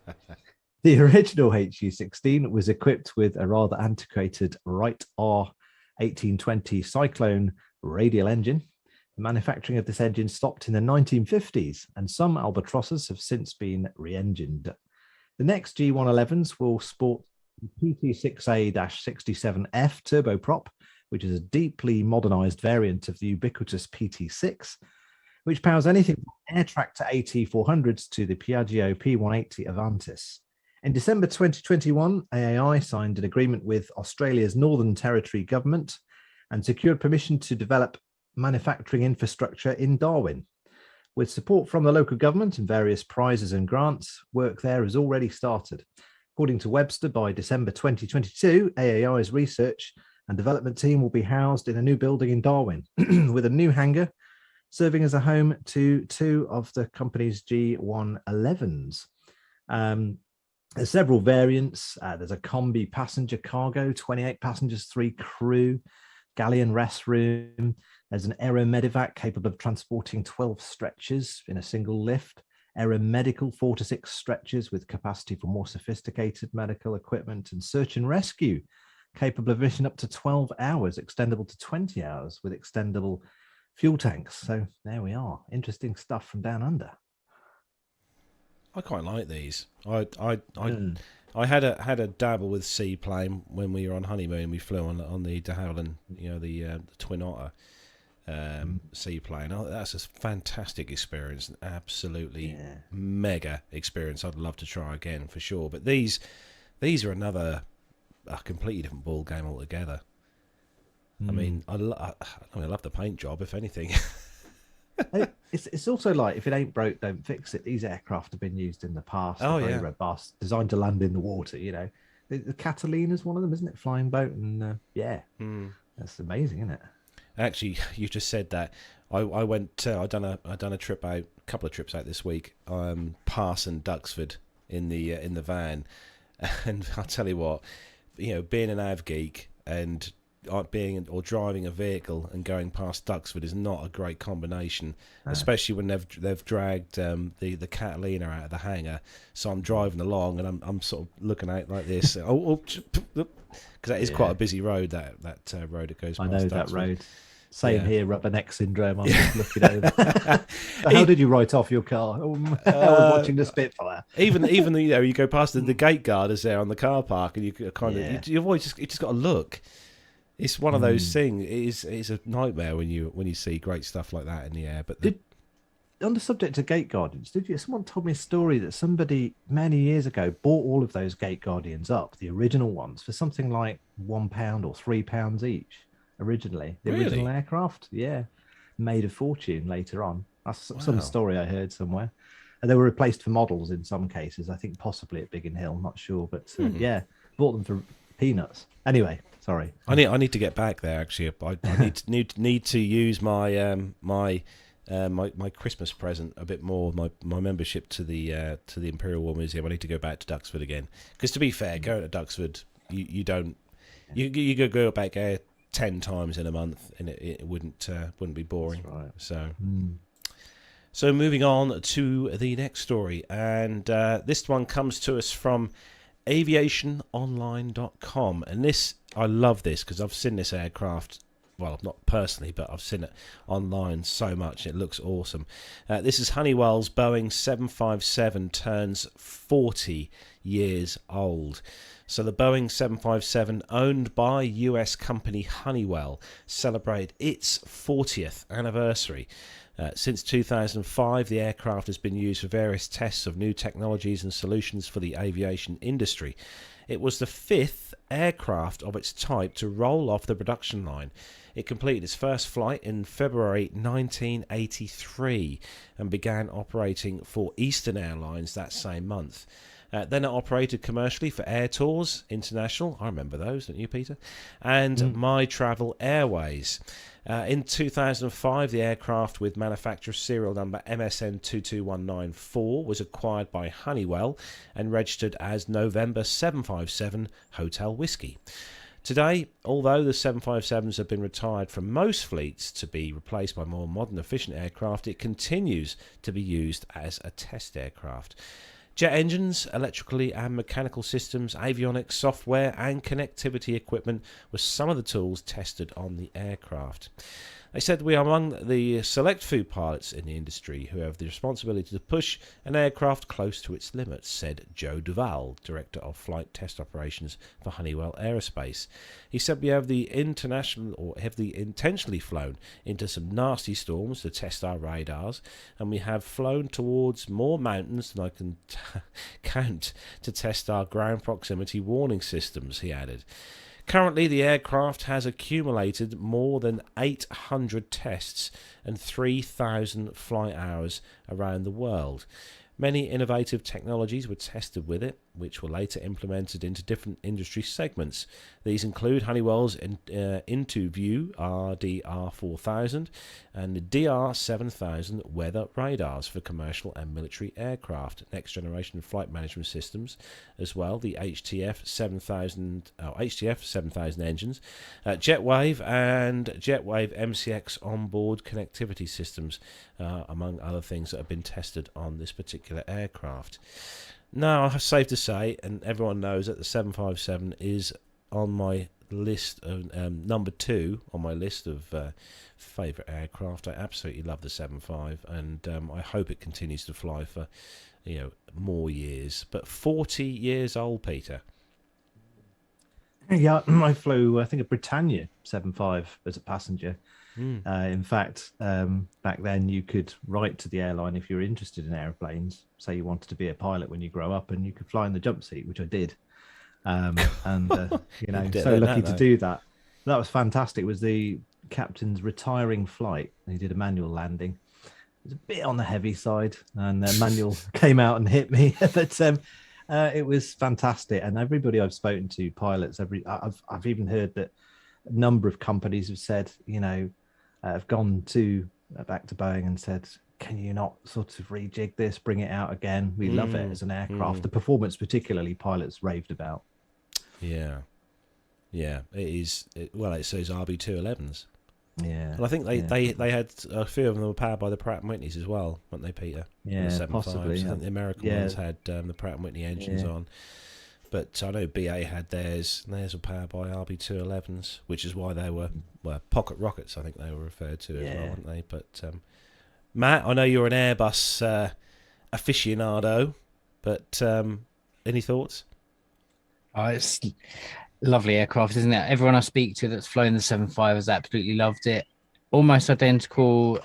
The original HU-16 was equipped with a rather antiquated Wright R1820 Cyclone radial engine. The manufacturing of this engine stopped in the 1950s, and some Albatrosses have since been re-engined. The next G111s will sport PT6A-67F turboprop, which is a deeply modernized variant of the ubiquitous PT6, which powers anything from air-tractor AT400s to the Piaggio P180 Avantis. In December 2021, AAI signed an agreement with Australia's Northern Territory government and secured permission to develop manufacturing infrastructure in Darwin. With support from the local government and various prizes and grants, work there has already started. According to Webster, by December 2022, AAI's research and development team will be housed in a new building in Darwin with a new hangar serving as a home to two of the company's G111s. There's several variants. There's a combi passenger cargo, 28 passengers, 3 crew, galleon rest room. There's an aero medevac capable of transporting 12 stretchers in a single lift. Aeromedical 4 to 6 stretchers with capacity for more sophisticated medical equipment, and search and rescue capable of mission up to 12 hours, extendable to 20 hours with extendable fuel tanks. So there we are. Interesting stuff from down under. I quite like these. I had a dabble with seaplane when we were on honeymoon. We flew on the de Havilland, the Twin Otter seaplane. Oh, that's a fantastic experience, an absolutely mega experience. I'd love to try again for sure. But these are a completely different ball game altogether. I mean, I love the paint job, if anything. It's also like, if it ain't broke, don't fix it. These aircraft have been used in the past. Oh, very yeah. robust, designed to land in the water. The Catalina's one of them, isn't it? Flying boat, and that's amazing, isn't it? Actually, you just said that. I went. I done a trip out, a couple of trips out this week. Passing Duxford in the van, and I'll tell you what, being an av geek and driving a vehicle and going past Duxford is not a great combination, especially when they've dragged the Catalina out of the hangar. So I'm driving along and I'm sort of looking out like this, because that is quite a busy road. That road that goes past I know Duxford. that road. Same Yeah. here, rubberneck syndrome. I'm just looking over. So how did you write off your car? I was watching the Spitfire. Even you go past the gate guarders there on the car park, and you kind Yeah. of you just got to look. It's one of those things. It's a nightmare when you see great stuff like that in the air. But On the subject of gate guardians, someone told me a story that somebody many years ago bought all of those gate guardians up, the original ones, for something like £1 or £3 each. Originally, the original aircraft, made a fortune later on. That's some story I heard somewhere. And they were replaced for models in some cases. I think possibly at Biggin Hill, not sure, but bought them for peanuts. Anyway, sorry. I need to get back there. Actually, I need to use my my Christmas present a bit more. My membership to the Imperial War Museum. I need to go back to Duxford again. Because to be fair, going to Duxford, you don't you go back there 10 times in a month, and it wouldn't be boring. That's right. So. So moving on to the next story, and this one comes to us from aviationonline.com, and I love this because I've seen this aircraft, well, not personally, but I've seen it online so much. It looks awesome. This is Honeywell's Boeing 757 turns 40 years old. So the Boeing 757, owned by US company Honeywell, celebrate its 40th anniversary. Since 2005, the aircraft has been used for various tests of new technologies and solutions for the aviation industry. It was the 5th aircraft of its type to roll off the production line. It completed its first flight in February 1983 and began operating for Eastern Airlines that same month. Then it operated commercially for Air Tours International. I remember those, don't you, Peter? And My Travel Airways. In 2005, the aircraft with manufacturer serial number MSN 22194 was acquired by Honeywell and registered as November 757 Hotel Whiskey. Today, although the 757s have been retired from most fleets to be replaced by more modern, efficient aircraft, it continues to be used as a test aircraft. Jet engines, electrically and mechanical systems, avionics, software and connectivity equipment were some of the tools tested on the aircraft. They said we are among the select few pilots in the industry who have the responsibility to push an aircraft close to its limits, said Joe Duval, Director of Flight Test Operations for Honeywell Aerospace. He said we have intentionally flown into some nasty storms to test our radars, and we have flown towards more mountains than I can count to test our ground proximity warning systems, he added. Currently, the aircraft has accumulated more than 800 tests and 3,000 flight hours around the world. Many innovative technologies were tested with it, which were later implemented into different industry segments. These include Honeywell's IntuView RDR4000 and the DR7000 weather radars for commercial and military aircraft, next generation flight management systems, as well the HTF 7000 engines, JetWave and JetWave MCX onboard connectivity systems, among other things that have been tested on this particular aircraft. Now, it's safe to say, and everyone knows that the 757 is on my list of number 2 on my list of favourite aircraft. I absolutely love the 75, and I hope it continues to fly for more years. But 40 years old, Peter. Yeah, I flew, I think, a Britannia 75 as a passenger. In fact, back then you could write to the airline if you were interested in airplanes, say you wanted to be a pilot when you grow up, and you could fly in the jump seat, which I did. So lucky to do that. That was fantastic. It was the captain's retiring flight, and he did a manual landing. It was a bit on the heavy side, and the manual came out and hit me. But it was fantastic. And everybody I've spoken to, pilots, I've even heard that a number of companies have said, have gone back to Boeing and said, can you not sort of rejig this, bring it out again? We love it as an aircraft. The performance, particularly, pilots raved about. Yeah, it is. It says RB211s. Yeah, and I think they had a few of them were powered by the Pratt & Whitneys as well, weren't they, Peter? Yeah, possibly. I think the American ones had the Pratt & Whitney engines on. but I know BA had theirs, and theirs were powered by RB211s, which is why they were pocket rockets, I think they were referred to as well, weren't they? But Matt, I know you're an Airbus aficionado, but any thoughts? Oh, it's lovely aircraft, isn't it? Everyone I speak to that's flown the 75 has absolutely loved it. Almost identical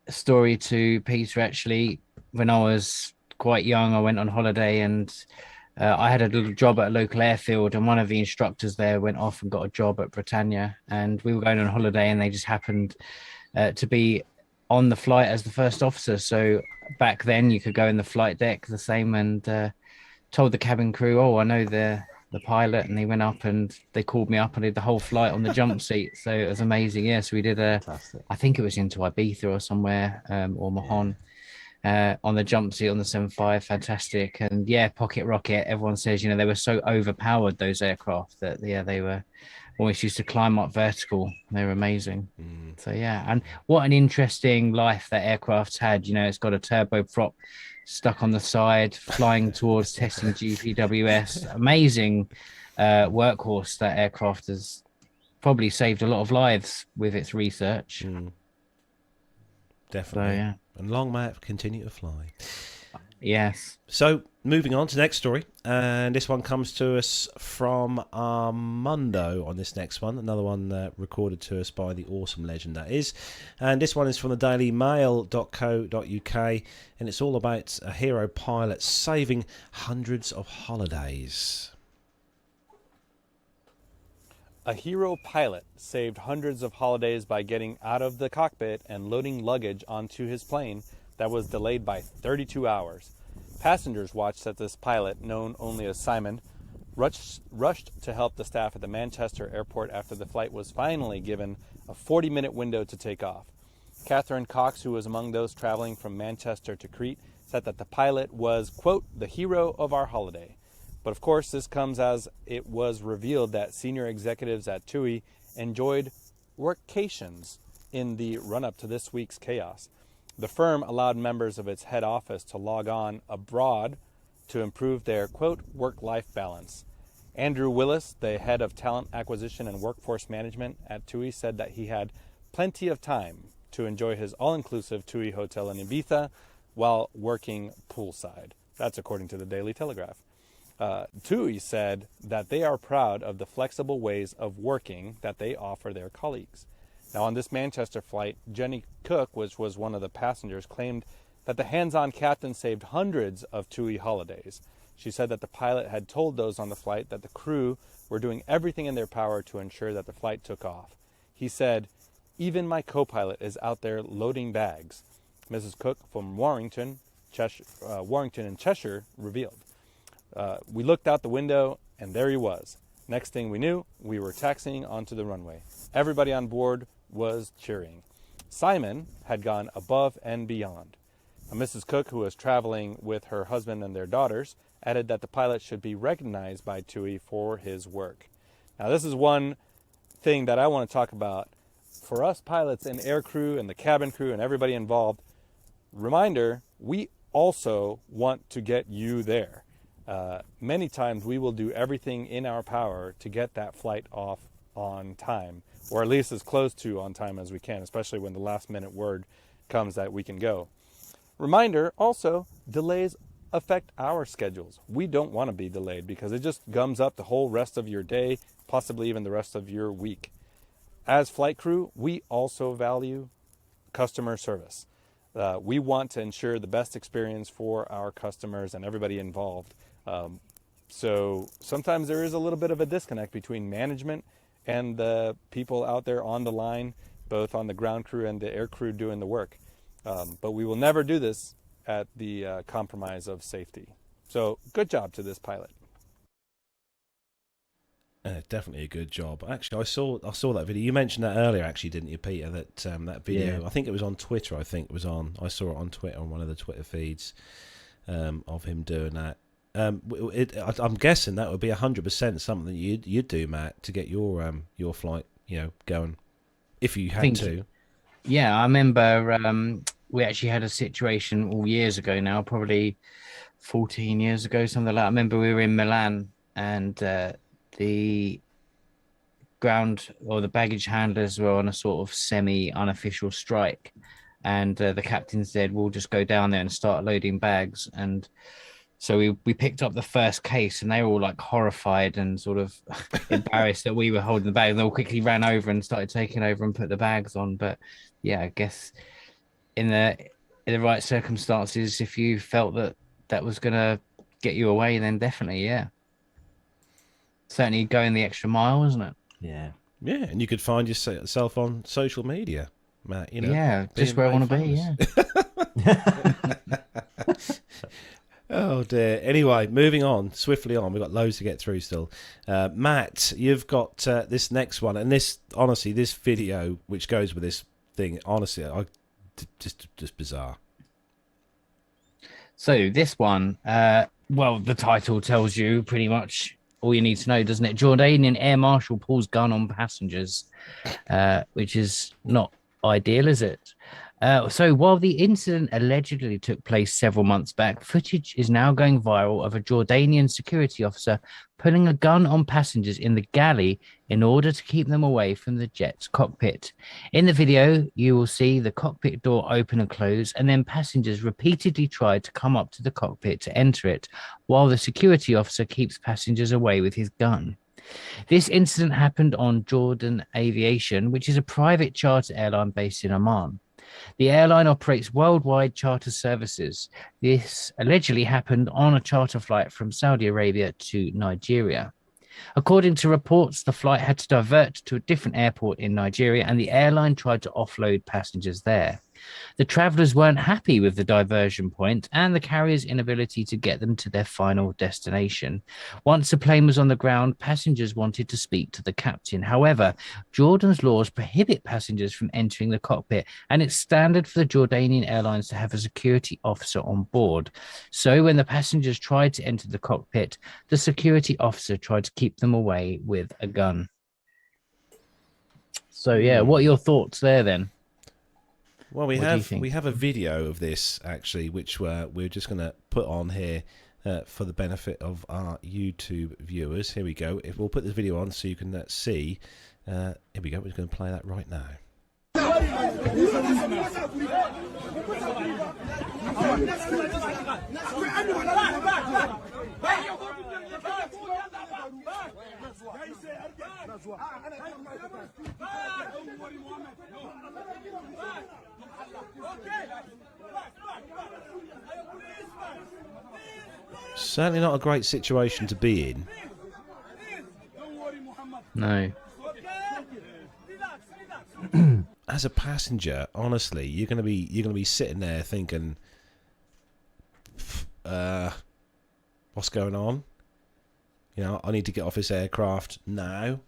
story to Peter, actually. When I was quite young, I went on holiday, and I had a little job at a local airfield, and one of the instructors there went off and got a job at Britannia, and we were going on holiday, and they just happened to be on the flight as the first officer. So back then you could go in the flight deck the same, and told the cabin crew, oh, I know the pilot, and he went up and they called me up and did the whole flight on the jump seat. So it was amazing. Yeah, so we did I think it was into Ibiza or somewhere, or Mahon, on the jump seat on the 75. Fantastic. And yeah, pocket rocket, everyone says, they were so overpowered, those aircraft, that they were always used to climb up vertical. They were amazing. So yeah, and what an interesting life that aircraft's had. It's got a turboprop stuck on the side, flying towards testing GPWS. Amazing workhorse. That aircraft has probably saved a lot of lives with its research. Definitely. So, yeah. And long may it continue to fly. Yes. So moving on to the next story, and this one comes to us from Armando on this next one, another one recorded to us by the awesome legend that is, and this one is from the dailymail.co.uk, and it's all about a hero pilot saving hundreds of holidays. A hero pilot saved hundreds of holidays by getting out of the cockpit and loading luggage onto his plane that was delayed by 32 hours. Passengers watched as this pilot, known only as Simon, rushed to help the staff at the Manchester airport after the flight was finally given a 40-minute window to take off. Catherine Cox, who was among those traveling from Manchester to Crete, said that the pilot was, quote, the hero of our holiday. But of course, this comes as it was revealed that senior executives at TUI enjoyed workations in the run-up to this week's chaos. The firm allowed members of its head office to log on abroad to improve their, quote, work-life balance. Andrew Willis, the head of talent acquisition and workforce management at TUI, said that he had plenty of time to enjoy his all-inclusive TUI hotel in Ibiza while working poolside. That's according to the Daily Telegraph. TUI said that they are proud of the flexible ways of working that they offer their colleagues. Now, on this Manchester flight, Jenny Cook, which was one of the passengers, claimed that the hands-on captain saved hundreds of TUI holidays. She said that the pilot had told those on the flight that the crew were doing everything in their power to ensure that the flight took off. He said, even my co-pilot is out there loading bags. Mrs. Cook from Warrington in Cheshire revealed. We looked out the window, and there he was. Next thing we knew, we were taxiing onto the runway. Everybody on board was cheering. Simon had gone above and beyond. Mrs. Cook, who was traveling with her husband and their daughters, added that the pilot should be recognized by TUI for his work. Now, this is one thing that I want to talk about. For us pilots and air crew and the cabin crew and everybody involved, reminder, we also want to get you there. Many times we will do everything in our power to get that flight off on time, or at least as close to on time as we can, especially when the last minute word comes that we can go. Reminder, also, delays affect our schedules. We don't want to be delayed because it just gums up the whole rest of your day, possibly even the rest of your week. As flight crew, we also value customer service. We want to ensure the best experience for our customers and everybody involved. So sometimes there is a little bit of a disconnect between management and the people out there on the line, both on the ground crew and the air crew doing the work. But we will never do this at the compromise of safety. So good job to this pilot. Definitely a good job. Actually, I saw that video. You mentioned that earlier, actually, didn't you, Peter? That video. Yeah. I think it was on Twitter. I saw it on Twitter, on one of the Twitter feeds of him doing that. I'm guessing that would be 100% something you'd do, Matt, to get your flight, going, if you had to. Yeah, I remember we actually had a situation all years ago now, probably 14 years ago, something like that. I remember we were in Milan, and the ground or the baggage handlers were on a sort of semi-unofficial strike, and the captain said, we'll just go down there and start loading bags. And so we picked up the first case, and they were all like horrified and sort of embarrassed that we were holding the bag. And they all quickly ran over and started taking over and put the bags on. But yeah, I guess in the right circumstances, if you felt that that was going to get you away, then definitely, yeah. Certainly going the extra mile, isn't it? Yeah. Yeah, and you could find yourself on social media, Matt. You know, yeah, just where I want to be. Yeah. Oh dear. Anyway, moving on swiftly on. We've got loads to get through still. Matt, you've got this next one, and this honestly, this video which goes with this thing, honestly, just bizarre. So this one, well, the title tells you pretty much all you need to know, doesn't it? Jordanian Air Marshal pulls gun on passengers, which is not ideal, is it? So while the incident allegedly took place several months back, footage is now going viral of a Jordanian security officer pulling a gun on passengers in the galley in order to keep them away from the jet's cockpit. In the video, you will see the cockpit door open and close, and then passengers repeatedly try to come up to the cockpit to enter it, while the security officer keeps passengers away with his gun. This incident happened on Jordan Aviation, which is a private charter airline based in Oman. The airline operates worldwide charter services. This allegedly happened on a charter flight from Saudi Arabia to Nigeria. According to reports, the flight had to divert to a different airport in Nigeria, and the airline tried to offload passengers there. The travelers weren't happy with the diversion point and the carrier's inability to get them to their final destination. Once the plane was on the ground, passengers wanted to speak to the captain. However, Jordan's laws prohibit passengers from entering the cockpit, and it's standard for the Jordanian Airlines to have a security officer on board. So when the passengers tried to enter the cockpit, the security officer tried to keep them away with a gun. So yeah, what are your thoughts there then? Well, we have a video of this actually, which we're just going to put on here for the benefit of our YouTube viewers. Here we go. If we'll put this video on so you can see. Here we go. We're going to play that right now. Certainly not a great situation to be in. No. As a passenger, honestly, you're gonna be sitting there thinking, what's going on? You know, I need to get off this aircraft now.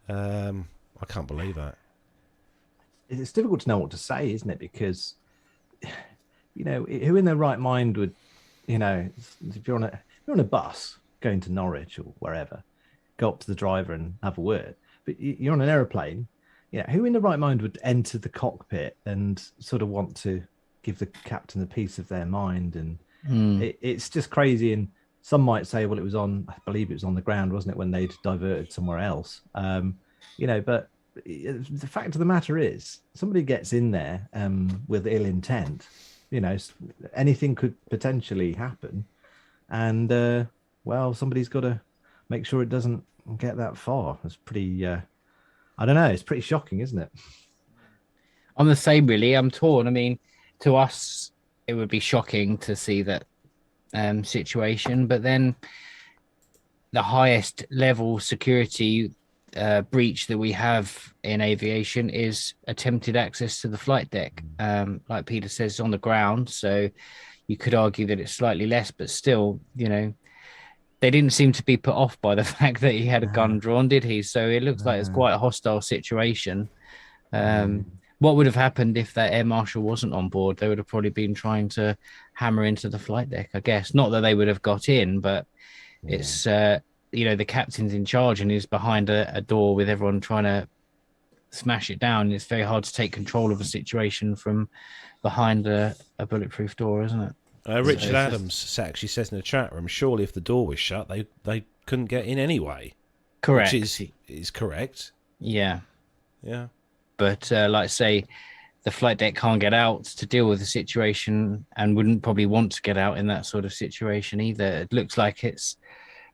I can't believe that. It's difficult to know what to say, isn't it? Because, you know, who in their right mind would, you know, if you're on a bus going to Norwich or wherever, go up to the driver and have a word. But you're on an aeroplane. Yeah, who in the right mind would enter the cockpit and sort of want to give the captain a piece of their mind? And it's just crazy. And some might say, well, I believe it was on the ground, wasn't it, when they'd diverted somewhere else? You know, but the fact of the matter is, somebody gets in there with ill intent. You know, anything could potentially happen, and well, somebody's got to make sure it doesn't get that far. It's pretty. I don't know. It's pretty shocking, isn't it? I'm the same, really. I'm torn. I mean, to us, it would be shocking to see that situation, but then the highest level security breach that we have in aviation is attempted access to the flight deck. Like Peter says, on the ground, so you could argue that it's slightly less, but still, you know, they didn't seem to be put off by the fact that he had a gun drawn, did he? So it looks like it's quite a hostile situation. What would have happened if that air marshal wasn't on board? They would have probably been trying to hammer into the flight deck, I guess. Not that they would have got in, but it's, you know, the captain's in charge and he's behind a door with everyone trying to smash it down. It's very hard to take control of a situation from behind a bulletproof door, isn't it? Richard So- Adams actually says in the chat room, surely if the door was shut, they couldn't get in anyway. Correct. Which is correct. Yeah. Yeah. But like I say, the flight deck can't get out to deal with the situation and wouldn't probably want to get out in that sort of situation either. It looks like it's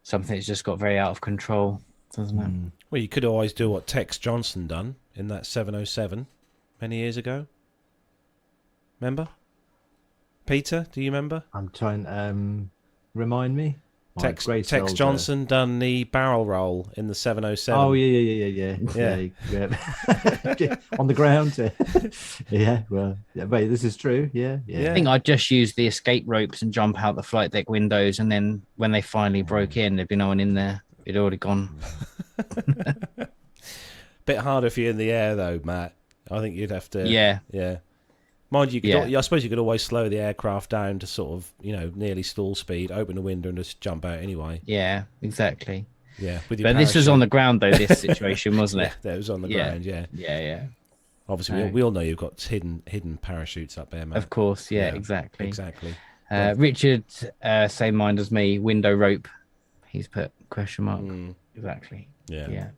something that's just got very out of control, doesn't it? Well, you could always do what Tex Johnson done in that 707 many years ago. Remember? Peter, do you remember? I'm trying. Remind me. My Tex great old, Johnson done the barrel roll in the 707. Oh yeah. On the ground. Yeah. Well, yeah, wait. This is true. Yeah. I think I'd just use the escape ropes and jump out the flight deck windows, and then when they finally broke in, there'd be no one in there. It'd already gone. Bit harder for you in the air though, Matt. I think you'd have to. Yeah. Mind you, I suppose you could always slow the aircraft down to sort of, nearly stall speed, open the window and just jump out anyway. Yeah, exactly. Yeah, with your But this was parachute. on the ground though. This situation, wasn't it? That was on the ground. Yeah. Yeah. Obviously, Right. we all know you've got hidden parachutes up there, Matt. Of course. Yeah. Exactly. Richard, same mind as me. Window rope. He's put question mark. Exactly. Yeah.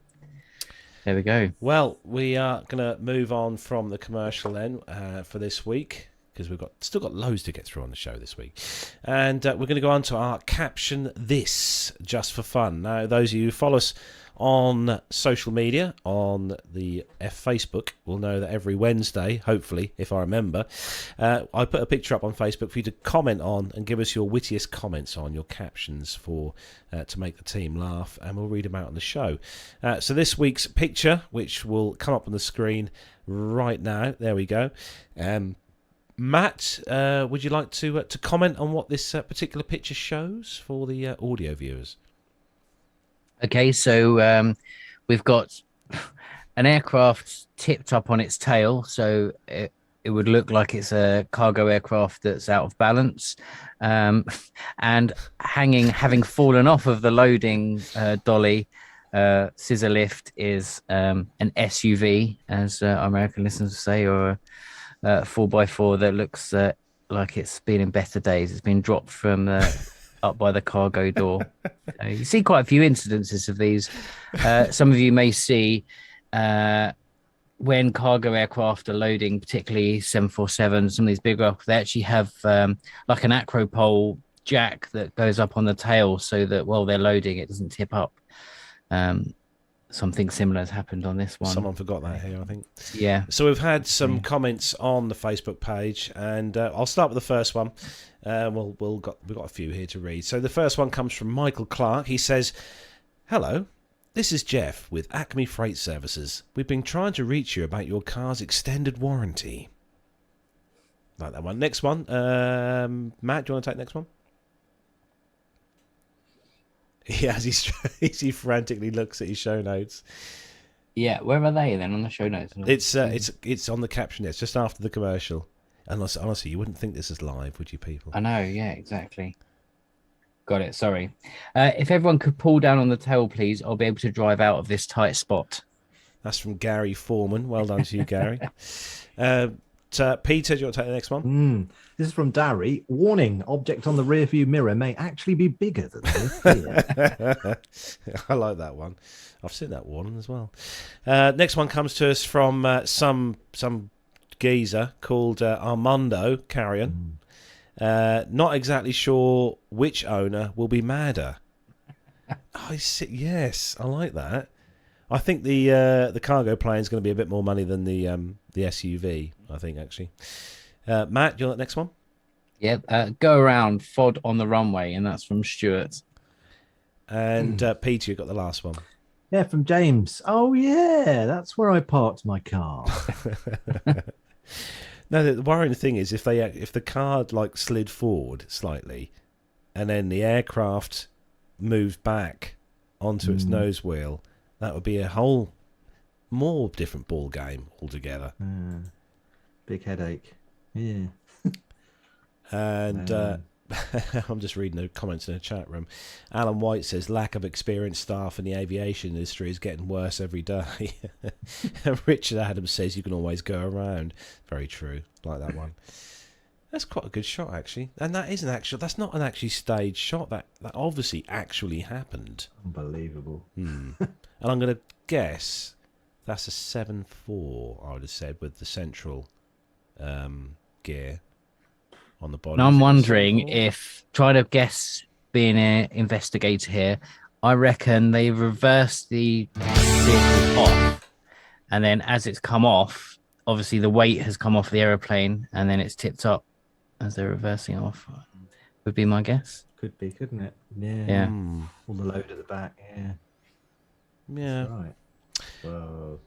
There we go. Well, we are going to move on from the commercial then for this week, because we've still got loads to get through on the show this week. And we're going to go on to our Caption This, just for fun. Now, those of you who follow us on social media, on the Facebook, will know that every Wednesday, hopefully, if I remember, I put a picture up on Facebook for you to comment on and give us your wittiest comments on your captions to make the team laugh, and we'll read them out on the show. So this week's picture, which will come up on the screen right now, there we go. Matt, would you like to comment on what this particular picture shows for the audio viewers? Okay, so we've got an aircraft tipped up on its tail, so it would look like it's a cargo aircraft that's out of balance, and having fallen off of the loading dolly, scissor lift is an SUV, as our American listeners say, or a 4x4 that looks like it's been in better days. It's been dropped from up by the cargo door. You see quite a few incidences of these. Some of you may see when cargo aircraft are loading, particularly 747, some of these big aircraft, they actually have like an acropole jack that goes up on the tail so that while they're loading, it doesn't tip up. Something similar has happened on this one. Someone forgot that here, I think. Yeah. So we've had some comments on the Facebook page, and I'll start with the first one. We've got a few here to read. So the first one comes from Michael Clark. He says, "Hello, this is Jeff with Acme Freight Services. We've been trying to reach you about your car's extended warranty." Like that one. Next one. Matt, do you want to take the next one? Yeah, as he frantically looks at his show notes. Yeah, where are they then on the show notes? It's on the caption. It's just after the commercial. Unless, honestly, you wouldn't think this is live, would you, people? I know, yeah, exactly. Got it, sorry. If everyone could pull down on the tail, please, I'll be able to drive out of this tight spot. That's from Gary Foreman. Well done to you, Gary. Peter, do you want to take the next one? This is from Darry. Warning: object on the rearview mirror may actually be bigger than this. I like that one. I've seen that one as well. Next one comes to us from some geezer called Armando Carrion. Not exactly sure which owner will be madder. I see. Yes, I like that. I think the cargo plane is going to be a bit more money than the SUV. I think actually. Matt, do you want that next one? Yeah, go around, FOD on the runway, and that's from Stuart. And Peter, you got the last one. Yeah, from James. Oh yeah, that's where I parked my car. No, the worrying thing is if the car like slid forward slightly, and then the aircraft moved back onto its nose wheel, that would be a whole more different ball game altogether. Big headache. Yeah. And I'm just reading the comments in the chat room. Alan White says lack of experienced staff in the aviation industry is getting worse every day. And Richard Adams says you can always go around. Very true. Like that one. That's quite a good shot, actually. And that is that's not an actually staged shot. That obviously actually happened. Unbelievable. And I'm going to guess that's a 7.4, I would have said, with the central gear on the body. And I'm wondering if, try to guess, being an investigator here, I reckon they reversed the vehicle off, and then as it's come off, obviously the weight has come off the aeroplane, and then it's tipped up as they're reversing off. Would be my guess. Could be, couldn't it? Yeah. Yeah. All the load at the back. Yeah. Yeah. That's right. Whoa.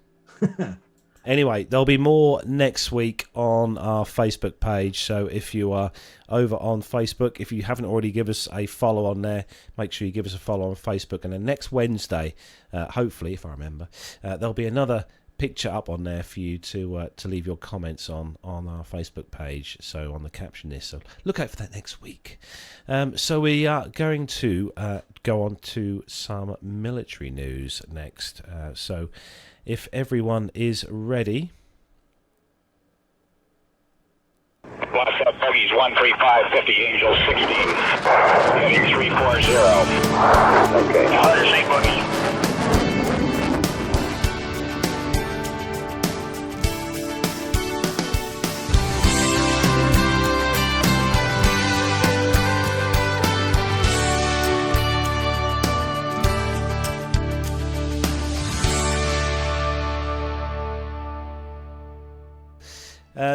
Anyway, there'll be more next week on our Facebook page. So if you are over on Facebook, if you haven't already, give us a follow on there. Make sure you give us a follow on Facebook. And then next Wednesday, hopefully, if I remember, there'll be another picture up on there for you to leave your comments on our Facebook page. So on the caption list. So look out for that next week. So we are going to go on to some military news next. So if everyone is ready. Lost up buggies 13550 Angel 16 heading 340. Okay. 108 buggies.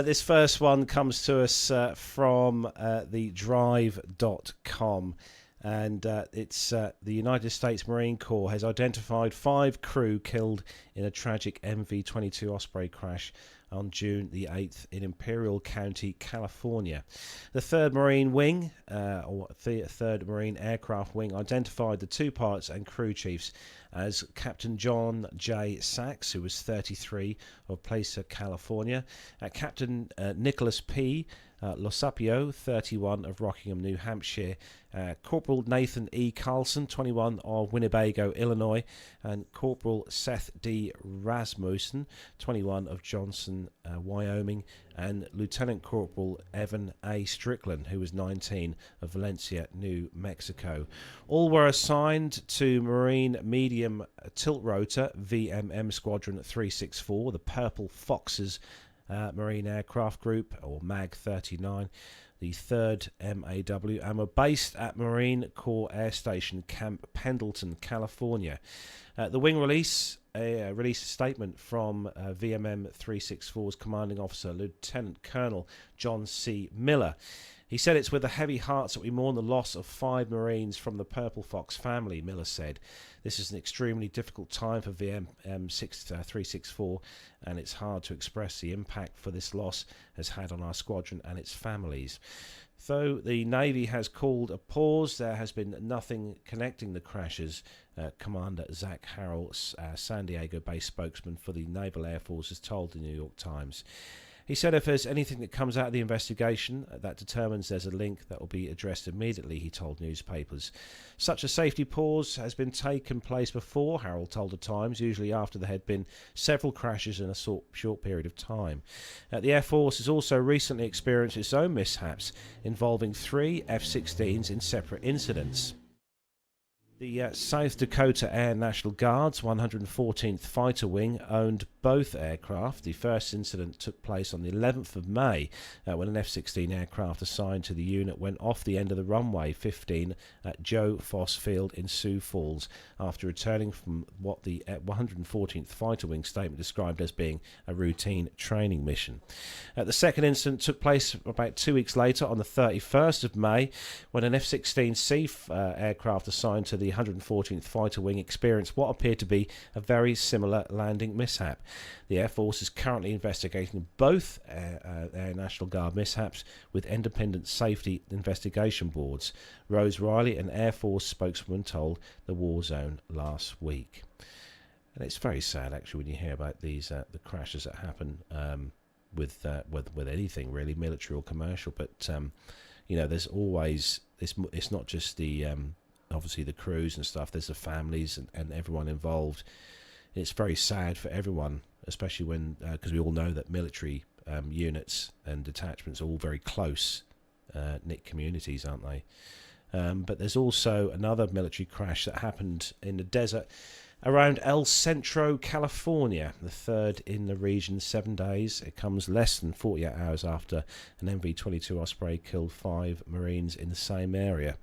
This first one comes to us from the drive.com, and it's the United States Marine Corps has identified 5 crew killed in a tragic MV-22 Osprey crash on June the 8th in Imperial County, California. The 3rd Marine Wing, or 3rd Marine Aircraft Wing, identified the 2 pilots and crew chiefs as Captain John J. Sachs, who was 33, of Placer, California, Captain Nicholas P. Losapio, 31, of Rockingham, New Hampshire, Corporal Nathan E. Carlson, 21, of Winnebago, Illinois, and Corporal Seth D. Rasmussen, 21, of Johnson, Wyoming, and Lieutenant Corporal Evan A. Strickland, who was 19, of Valencia, New Mexico. All were assigned to Marine Medium Tilt Rotor VMM Squadron 364, the Purple Foxes Marine Aircraft Group, or MAG 39, the 3rd MAW, and were based at Marine Corps Air Station Camp Pendleton, California. The wing released a statement from VMM 364's commanding officer, Lieutenant Colonel John C. Miller. He said, "It's with the heavy hearts that we mourn the loss of 5 Marines from the Purple Fox family," Miller said. "This is an extremely difficult time for VMM 364, and it's hard to express the impact for this loss has had on our squadron and its families." Though the Navy has called a pause, there has been nothing connecting the crashes. Commander Zach Harrell, San Diego-based spokesman for the Naval Air Force, has told the New York Times. He said if there's anything that comes out of the investigation that determines there's a link, that will be addressed immediately, he told newspapers. Such a safety pause has been taken place before, Harold told the Times, usually after there had been several crashes in a short period of time. The Air Force has also recently experienced its own mishaps involving 3 F-16s in separate incidents. The South Dakota Air National Guard's 114th Fighter Wing owned both aircraft. The first incident took place on the 11th of May when an F-16 aircraft assigned to the unit went off the end of the runway 15 at Joe Foss Field in Sioux Falls after returning from what the 114th Fighter Wing statement described as being a routine training mission. The second incident took place about 2 weeks later on the 31st of May when an F-16C aircraft assigned to the 114th Fighter Wing experienced what appeared to be a very similar landing mishap. The Air Force is currently investigating both Air National Guard mishaps with independent safety investigation boards, Rose Riley, an Air Force spokeswoman, told the War Zone last week. And it's very sad, actually, when you hear about these the crashes that happen with anything really, military or commercial. But you know, there's always it's not just the obviously the crews and stuff. There's the families and everyone involved. It's very sad for everyone, especially when because we all know that military units and detachments, all very close knit communities, aren't they? But there's also another military crash that happened in the desert around El Centro, California, the third in the region, 7 days. It comes less than 48 hours after an MV-22 Osprey killed 5 Marines in the same area.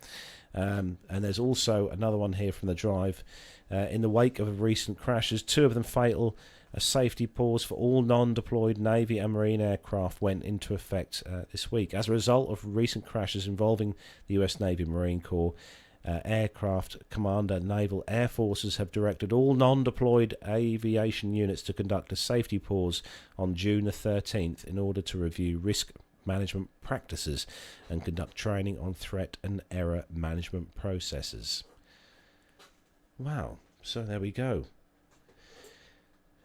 And there's also another one here from the drive. In the wake of recent crashes, 2 of them fatal, a safety pause for all non-deployed Navy and Marine aircraft went into effect this week. As a result of recent crashes involving the US Navy and Marine Corps, Aircraft Commander Naval Air Forces have directed all non-deployed aviation units to conduct a safety pause on June the 13th in order to review risk management practices and conduct training on threat and error management processes. Wow, so there we go.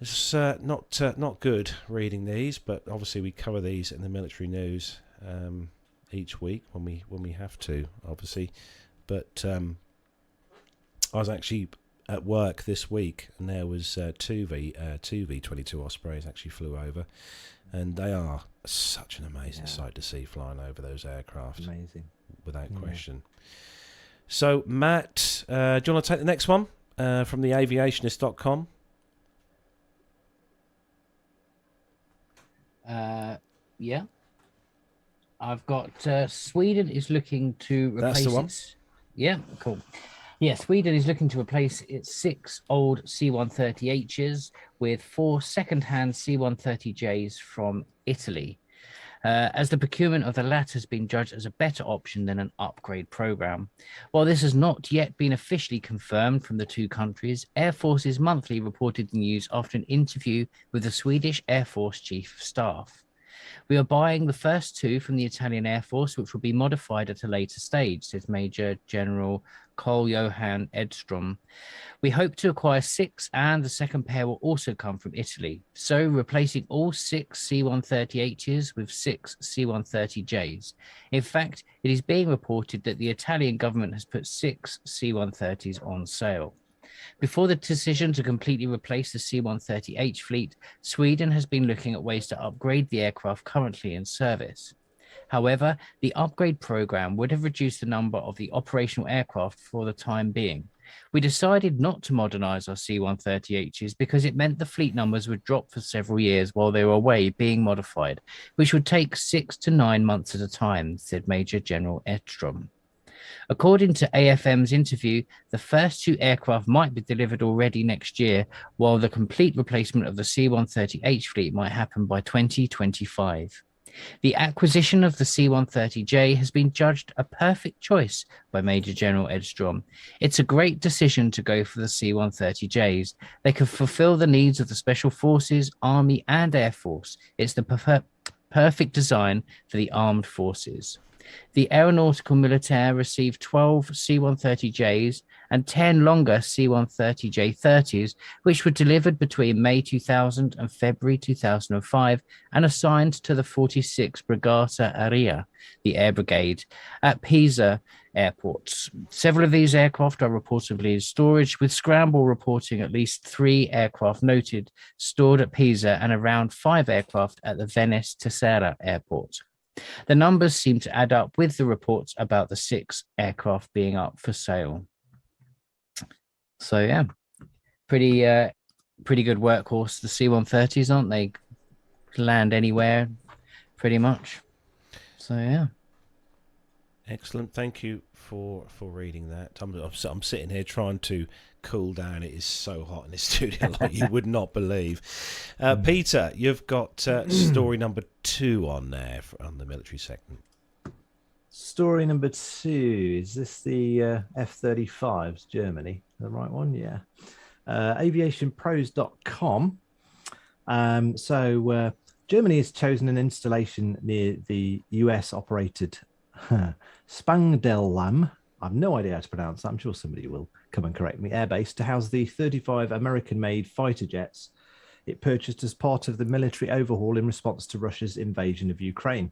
It's not good reading these, but obviously we cover these in the military news each week when we have to, obviously. But I was actually at work this week, and there was two V-22 Ospreys actually flew over, and they are such an amazing sight to see flying over those aircraft. Amazing, without question. So, Matt, do you want to take the next one from the aviationist.com? Yeah. I've got Sweden is looking to replace That's the one. Yeah, cool. Yeah, Sweden is looking to replace its 6 old C-130Hs with 4 second-hand C-130Js from Italy, as the procurement of the latter has been judged as a better option than an upgrade program. While this has not yet been officially confirmed from the two countries, Air Forces Monthly reported the news after an interview with the Swedish Air Force Chief of Staff. We are buying the first 2 from the Italian Air Force, which will be modified at a later stage, says Major General Carl-Johan Edström. We hope to acquire 6, and the second pair will also come from Italy. So replacing all 6 C-130Hs with 6 C-130Js. In fact, it is being reported that the Italian government has put 6 C-130s on sale. Before the decision to completely replace the C-130H fleet, Sweden has been looking at ways to upgrade the aircraft currently in service. However, the upgrade program would have reduced the number of the operational aircraft for the time being. We decided not to modernize our C-130Hs because it meant the fleet numbers would drop for several years while they were away being modified, which would take 6 to 9 months at a time, said Major General Edström. According to AFM's interview, the first 2 aircraft might be delivered already next year, while the complete replacement of the C-130H fleet might happen by 2025. The acquisition of the C-130J has been judged a perfect choice by Major General Edström. It's a great decision to go for the C-130Js. They can fulfill the needs of the Special Forces, Army, and Air Force. It's the perfect design for the armed forces. The Aeronautical Militaire received 12 C-130Js and 10 longer C-130J-30s, which were delivered between May 2000 and February 2005 and assigned to the 46th Brigata Aerea, the Air Brigade, at Pisa airports. Several of these aircraft are reportedly in storage, with Scramble reporting at least 3 aircraft noted stored at Pisa and around 5 aircraft at the Venice Tessera airport. The numbers seem to add up with the reports about the 6 aircraft being up for sale. So yeah, pretty good workhorse. The C-130s, aren't they? Land anywhere, pretty much. So yeah. Excellent. Thank you for reading that. I'm sitting here trying to cool down. It is so hot in this studio, like you would not believe. Peter, you've got story number 2 on there on the military segment. Story number 2. Is this the F-35s, Germany? The right one? Yeah. Aviationpros.com. So Germany has chosen an installation near the US-operated Spangdahlem. I have no idea how to pronounce that. I'm sure somebody will come and correct me. Airbase to house the 35 American-made fighter jets it purchased as part of the military overhaul in response to Russia's invasion of Ukraine.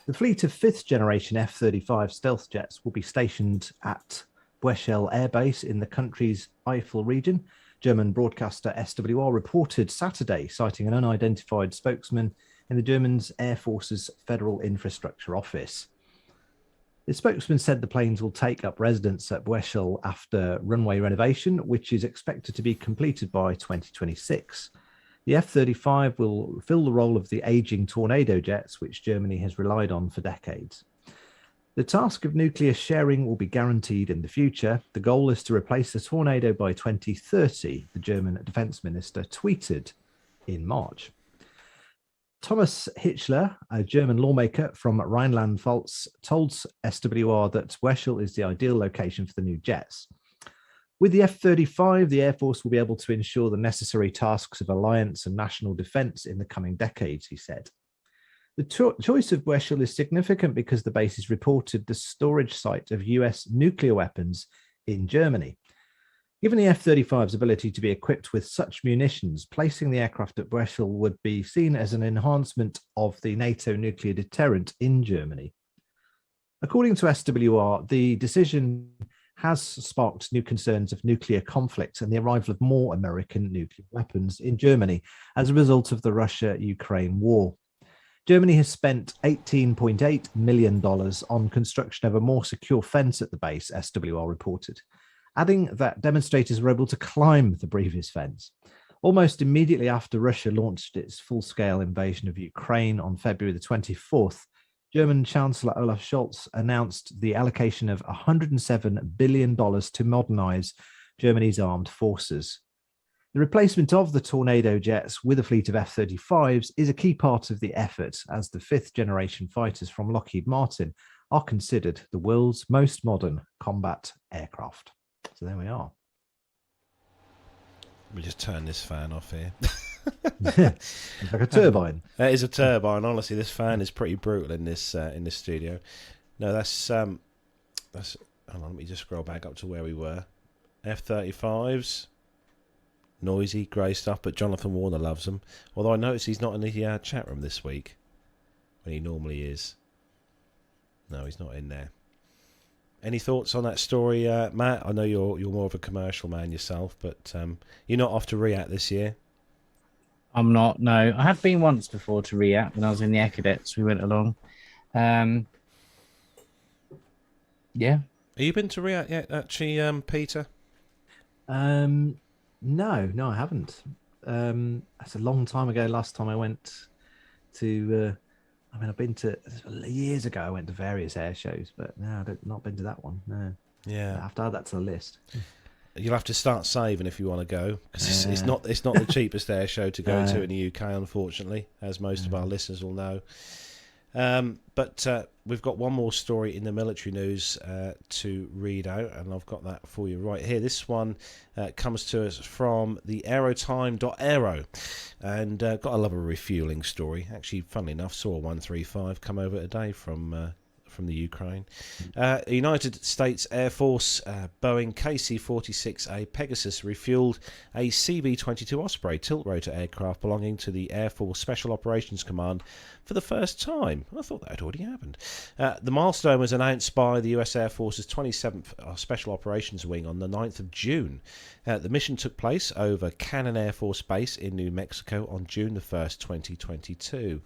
The fleet of 5th-generation F-35 stealth jets will be stationed at Boeschel Air Base in the country's Eifel region. German broadcaster SWR reported Saturday, citing an unidentified spokesman, in the German Air Force's Federal Infrastructure Office. The spokesman said the planes will take up residence at Boeing after runway renovation, which is expected to be completed by 2026. The F-35 will fill the role of the aging Tornado jets, which Germany has relied on for decades. The task of nuclear sharing will be guaranteed in the future. The goal is to replace the Tornado by 2030, the German defense minister tweeted in March. Thomas Hichler, a German lawmaker from Rhineland-Pfalz, told SWR that Boeing is the ideal location for the new jets. With the F-35, the Air Force will be able to ensure the necessary tasks of alliance and national defense in the coming decades, he said. The choice of Boeing is significant because the base is reported the storage site of US nuclear weapons in Germany. Given the F-35's ability to be equipped with such munitions, placing the aircraft at Boeing would be seen as an enhancement of the NATO nuclear deterrent in Germany. According to SWR, the decision has sparked new concerns of nuclear conflict and the arrival of more American nuclear weapons in Germany as a result of the Russia-Ukraine war. Germany has spent $18.8 million on construction of a more secure fence at the base, SWR reported, adding that demonstrators were able to climb the previous fence. Almost immediately after Russia launched its full-scale invasion of Ukraine on February the 24th, German Chancellor Olaf Scholz announced the allocation of $107 billion to modernize Germany's armed forces. The replacement of the Tornado jets with a fleet of F-35s is a key part of the effort, as the fifth-generation fighters from Lockheed Martin are considered the world's most modern combat aircraft. So there we are. Let me just turn this fan off here. It's like a turbine. That is a turbine. Honestly, this fan is pretty brutal in this studio. No, that's hold on, let me just scroll back up to where we were. F-35s, noisy, grey stuff, but Jonathan Warner loves them. Although I notice he's not in the chat room this week when he normally is. No, he's not in there. Any thoughts on that story, Matt? I know you're more of a commercial man yourself, but you're not off to React this year. I'm not. No, I have been once before to React when I was in the Air Cadets. We went along. Yeah. Have you been to React yet, actually, Peter? No, I haven't. That's a long time ago. Last time I went to. I've been to years ago. I went to various air shows, but no, I've not been to that one. No. Yeah, I have to add that to the list. You'll have to start saving if you want to go, because it's not the cheapest air show to go to in the UK, unfortunately, as most of our listeners will know. But we've got one more story in the military news to read out, and I've got that for you right here. This one comes to us from the aerotime.aero, and gotta love a refueling story. Actually, funnily enough, saw a 135 come over today from the Ukraine. United States Air Force Boeing KC-46A Pegasus refueled a CV-22 Osprey tilt-rotor aircraft belonging to the Air Force Special Operations Command for the first time. I thought that had already happened. The milestone was announced by the US Air Force's 27th Special Operations Wing on the 9th of June. The mission took place over Cannon Air Force Base in New Mexico on June the 1st, 2022.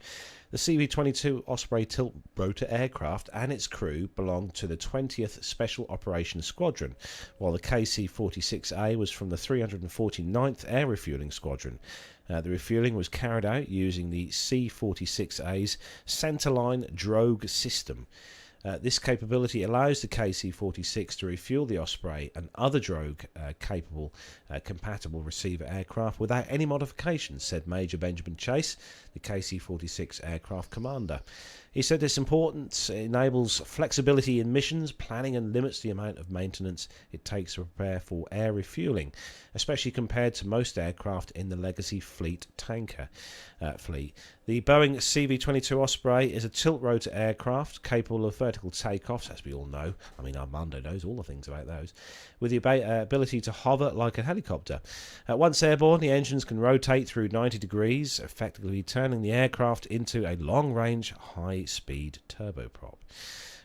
The CV-22 Osprey tilt-rotor aircraft and its crew belonged to the 20th Special Operations Squadron, while the KC-46A was from the 349th Air Refueling Squadron. The refueling was carried out using the C-46A's centerline drogue system. This capability allows the KC-46 to refuel the Osprey and other drogue-capable, compatible receiver aircraft without any modifications, said Major Benjamin Chase, the KC-46 aircraft commander. He said this importance enables flexibility in missions, planning, and limits the amount of maintenance it takes to prepare for air refueling, especially compared to most aircraft in the legacy fleet tanker fleet. The Boeing CV-22 Osprey is a tilt-rotor aircraft capable of vertical takeoffs, as we all know. I mean, Armando knows all the things about those, with the ability to hover like a helicopter. Once airborne, the engines can rotate through 90 degrees, effectively turning the aircraft into a long-range, high-speed turboprop.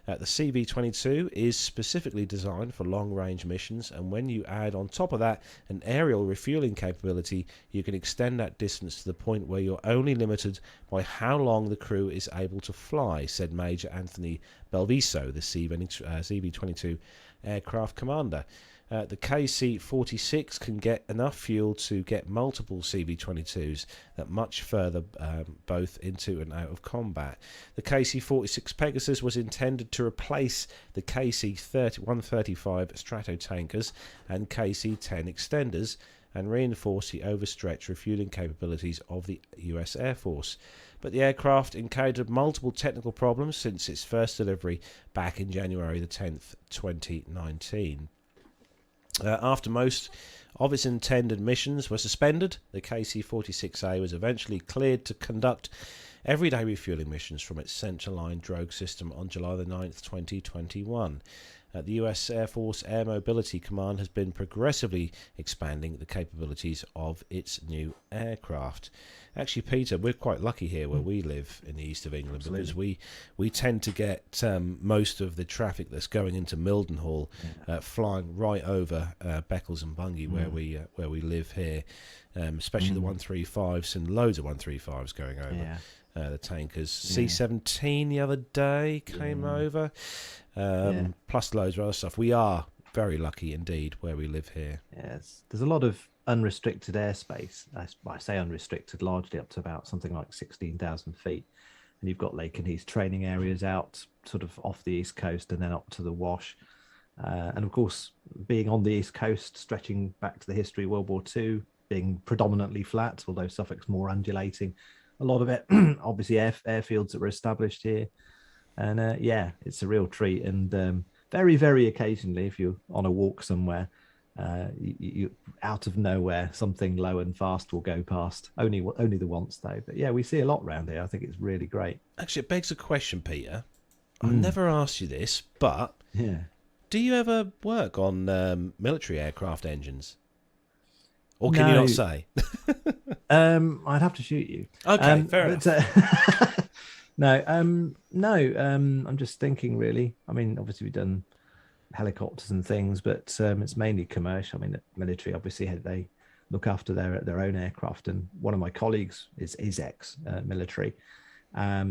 The CV-22 is specifically designed for long-range missions, and when you add on top of that an aerial refueling capability, you can extend that distance to the point where you're only limited by how long the crew is able to fly, said Major Anthony Belviso, the CV-22 aircraft commander. The KC-46 can get enough fuel to get multiple CV-22s that much further, both into and out of combat. The KC-46 Pegasus was intended to replace the KC-135 Stratotankers and KC-10 extenders and reinforce the overstretched refueling capabilities of the US Air Force. But the aircraft encountered multiple technical problems since its first delivery back in January the 10th, 2019. After most of its intended missions were suspended, the KC-46A was eventually cleared to conduct everyday refueling missions from its central-line drogue system on July the 9th, 2021. The US Air Force Air Mobility Command has been progressively expanding the capabilities of its new aircraft. Actually, Peter, we're quite lucky here where we live in the east of England. Absolutely. Because we tend to get most of the traffic that's going into Mildenhall flying right over Beccles and Bungay where we live here, especially the 135s, and loads of 135s going over. The tankers. C-17 the other day came over, plus loads of other stuff. We are very lucky indeed where we live here. Yes, there's a lot of unrestricted airspace. I say unrestricted, largely up to about something like 16,000 feet. And you've got Lake and East training areas out sort of off the East Coast and then up to the Wash. And of course, being on the East Coast, stretching back to the history of World War II, being predominantly flat, although Suffolk's more undulating. A lot of it, obviously, airfields that were established here. And it's a real treat. And very, very occasionally, if you're on a walk somewhere, you out of nowhere, something low and fast will go past. Only the once, though. But yeah, we see a lot around here. I think it's really great. Actually, it begs a question, Peter. I've never asked you this, but do you ever work on military aircraft engines? Or can you not say? I'd have to shoot you. Okay, fair enough. No. I'm just thinking, really. I mean, obviously we've done helicopters and things, but it's mainly commercial. I mean, the military obviously they look after their own aircraft, and one of my colleagues is ex military,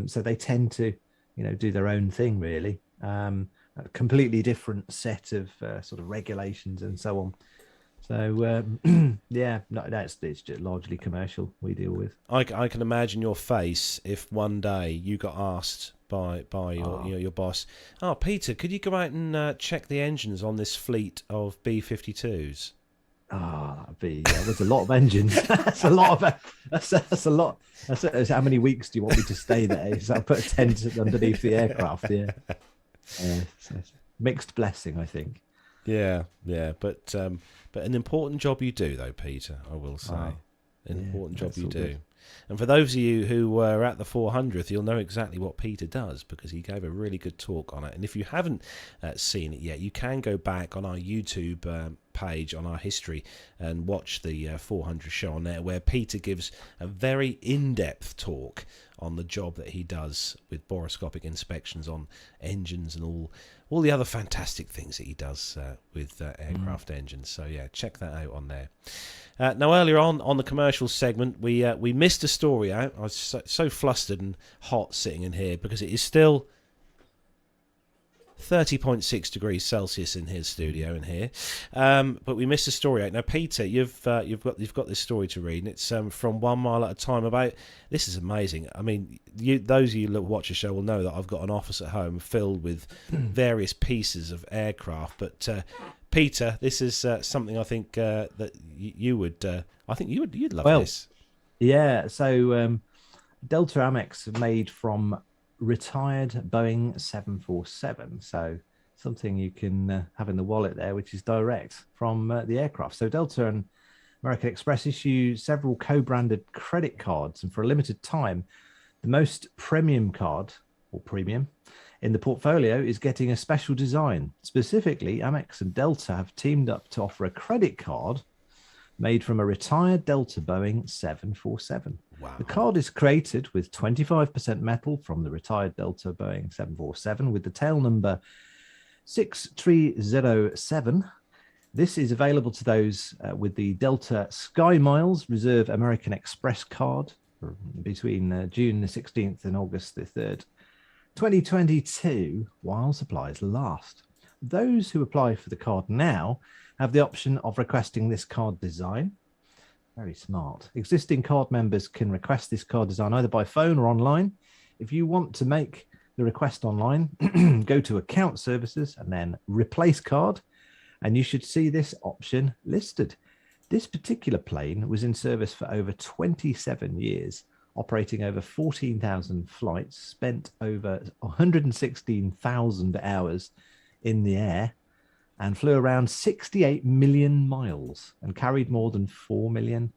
so they tend to do their own thing, really. A completely different set of sort of regulations and so on. So it's just largely commercial we deal with. I can imagine your face if one day you got asked by your boss, Peter, could you go out and check the engines on this fleet of B-52s? There's a lot of engines. That's a lot of That's how many weeks do you want me to stay there? So I put a tent underneath the aircraft. Mixed blessing, I think. But an important job you do, though, Peter, I will say. An important job you do. Good. And for those of you who were at the 400th, you'll know exactly what Peter does, because he gave a really good talk on it. And if you haven't seen it yet, you can go back on our YouTube page, on our history, and watch the 400 show on there, where Peter gives a very in-depth talk on the job that he does with borescopic inspections on engines and all the other fantastic things that he does with aircraft engines. So check that out on there. Now, earlier on the commercial segment, we missed a story out. I was so flustered and hot sitting in here because it is still 30.6 degrees Celsius in his studio in here, but we missed a story out. Now, Peter, you've got this story to read, and it's from 1 Mile at a Time. This is amazing. I mean, those of you that watch the show will know that I've got an office at home filled with various pieces of aircraft. But Peter, this is something I think that you would. I think you'd love this. Yeah. So Delta Amex are made from retired Boeing 747, so something you can have in the wallet there, which is direct from the aircraft. So Delta and American Express issue several co-branded credit cards, and for a limited time, the most premium card, or premium, in the portfolio is getting a special design. Specifically, Amex and Delta have teamed up to offer a credit card made from a retired Delta Boeing 747. Wow. The card is created with 25% metal from the retired Delta Boeing 747 with the tail number 6307. This is available to those with the Delta Sky Miles Reserve American Express card between June the 16th and August the 3rd, 2022, while supplies last. Those who apply for the card now have the option of requesting this card design. Very smart. Existing card members can request this card design either by phone or online. If you want to make the request online, go to Account Services and then Replace Card, and you should see this option listed. This particular plane was in service for over 27 years, operating over 14,000 flights, spent over 116,000 hours in the air, and flew around 68 million miles and carried more than 4 million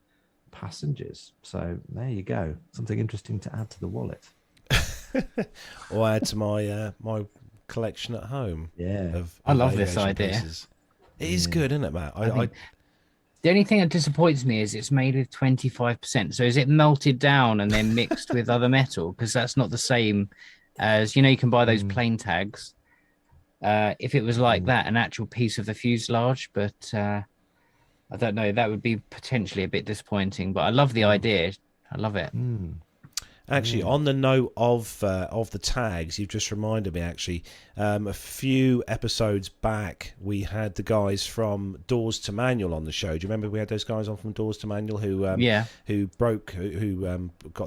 passengers. So there you go. Something interesting to add to the wallet. Or add to my my collection at home. Yeah. I love this idea. Pieces. It is good, isn't it, Matt? The only thing that disappoints me is it's made with 25%. So is it melted down and then mixed with other metal? Because that's not the same as, you can buy those plane tags. If it was like that, an actual piece of the fuselage, but I don't know, that would be potentially a bit disappointing. But I love the idea. I love it. Actually, on the note of the tags, you've just reminded me. Actually, a few episodes back, we had the guys from Doors to Manual on the show. Do you remember we had those guys on from Doors to Manual who got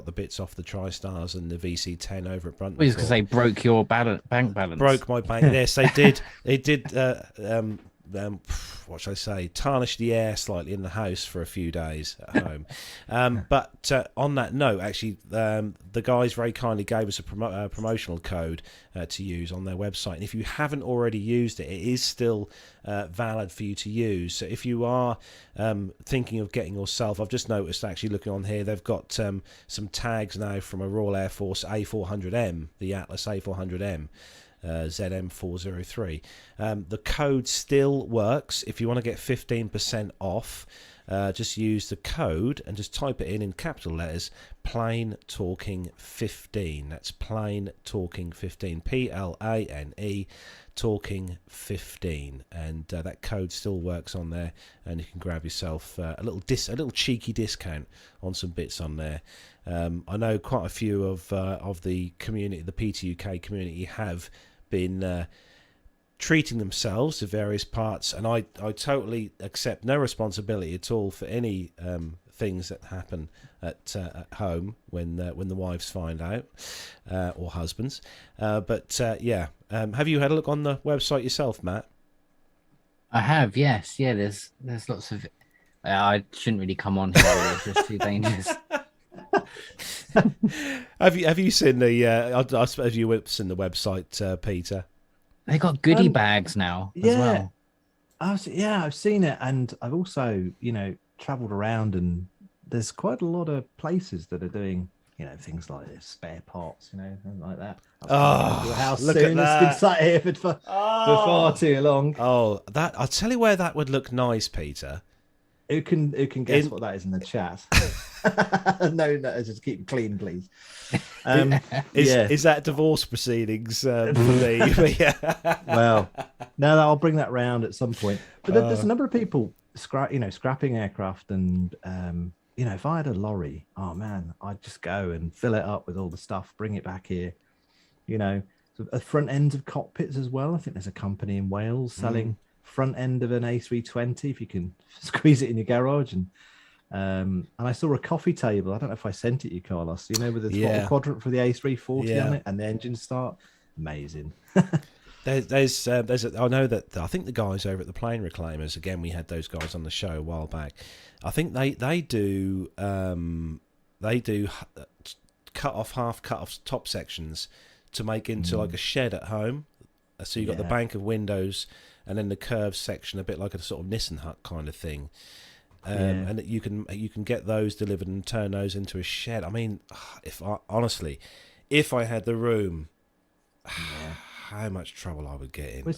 the bits off the TriStars and the VC10 over at Brunton? I was going to say broke your bank balance. Broke my bank. Yes, they did. They did. What should I say? Tarnish the air slightly in the house for a few days at home. But on that note, actually, the guys very kindly gave us a promotional code to use on their website. And if you haven't already used it, it is still valid for you to use. So if you are thinking of getting yourself, I've just noticed actually looking on here, they've got some tags now from a Royal Air Force A400M, the Atlas A400M. ZM403. The code still works. If you want to get 15% off, just use the code and just type it in capital letters, Plain Talking 15. That's Plain Talking 15. PLANE Talking 15, and that code still works on there, and you can grab yourself a little cheeky discount on some bits on there. I know quite a few of the community, the PTUK community, have been treating themselves to various parts, and I totally accept no responsibility at all for any things that happen at home when the wives find out, or husbands. But have you had a look on the website yourself, Matt? I have, yes. Yeah, there's lots of. I shouldn't really come on here. It's just too dangerous. Have you seen the? I suppose you've seen the website, Peter. They got goodie bags now as well. I've seen it, and I've also traveled around, and there's quite a lot of places that are doing things like this, spare parts, and like that. Look at that. It's been sat here for far too long. Oh, that I'll tell you where that would look nice, Peter. Who can guess what that is in the chat? No, just keep it clean, please. Is that divorce proceedings for me? Well, no, I'll bring that round at some point. But there's a number of people scrapping aircraft, and if I had a lorry, oh man, I'd just go and fill it up with all the stuff, bring it back here. So a front end of cockpits as well. I think there's a company in Wales selling front end of an A320 if you can squeeze it in your garage. And I saw a coffee table. I don't know if I sent it you, Carlos, with the throttle quadrant for the A340 on it and the engine start. Amazing. I know that I think the guys over at the Plane Reclaimers, again, we had those guys on the show a while back. I think they do cut off top sections to make into like a shed at home. So you've got the bank of windows and then the curved section, a bit like a sort of Nissan hut kind of thing. And you can get those delivered and turn those into a shed. I mean, if I had the room, how much trouble I would get in.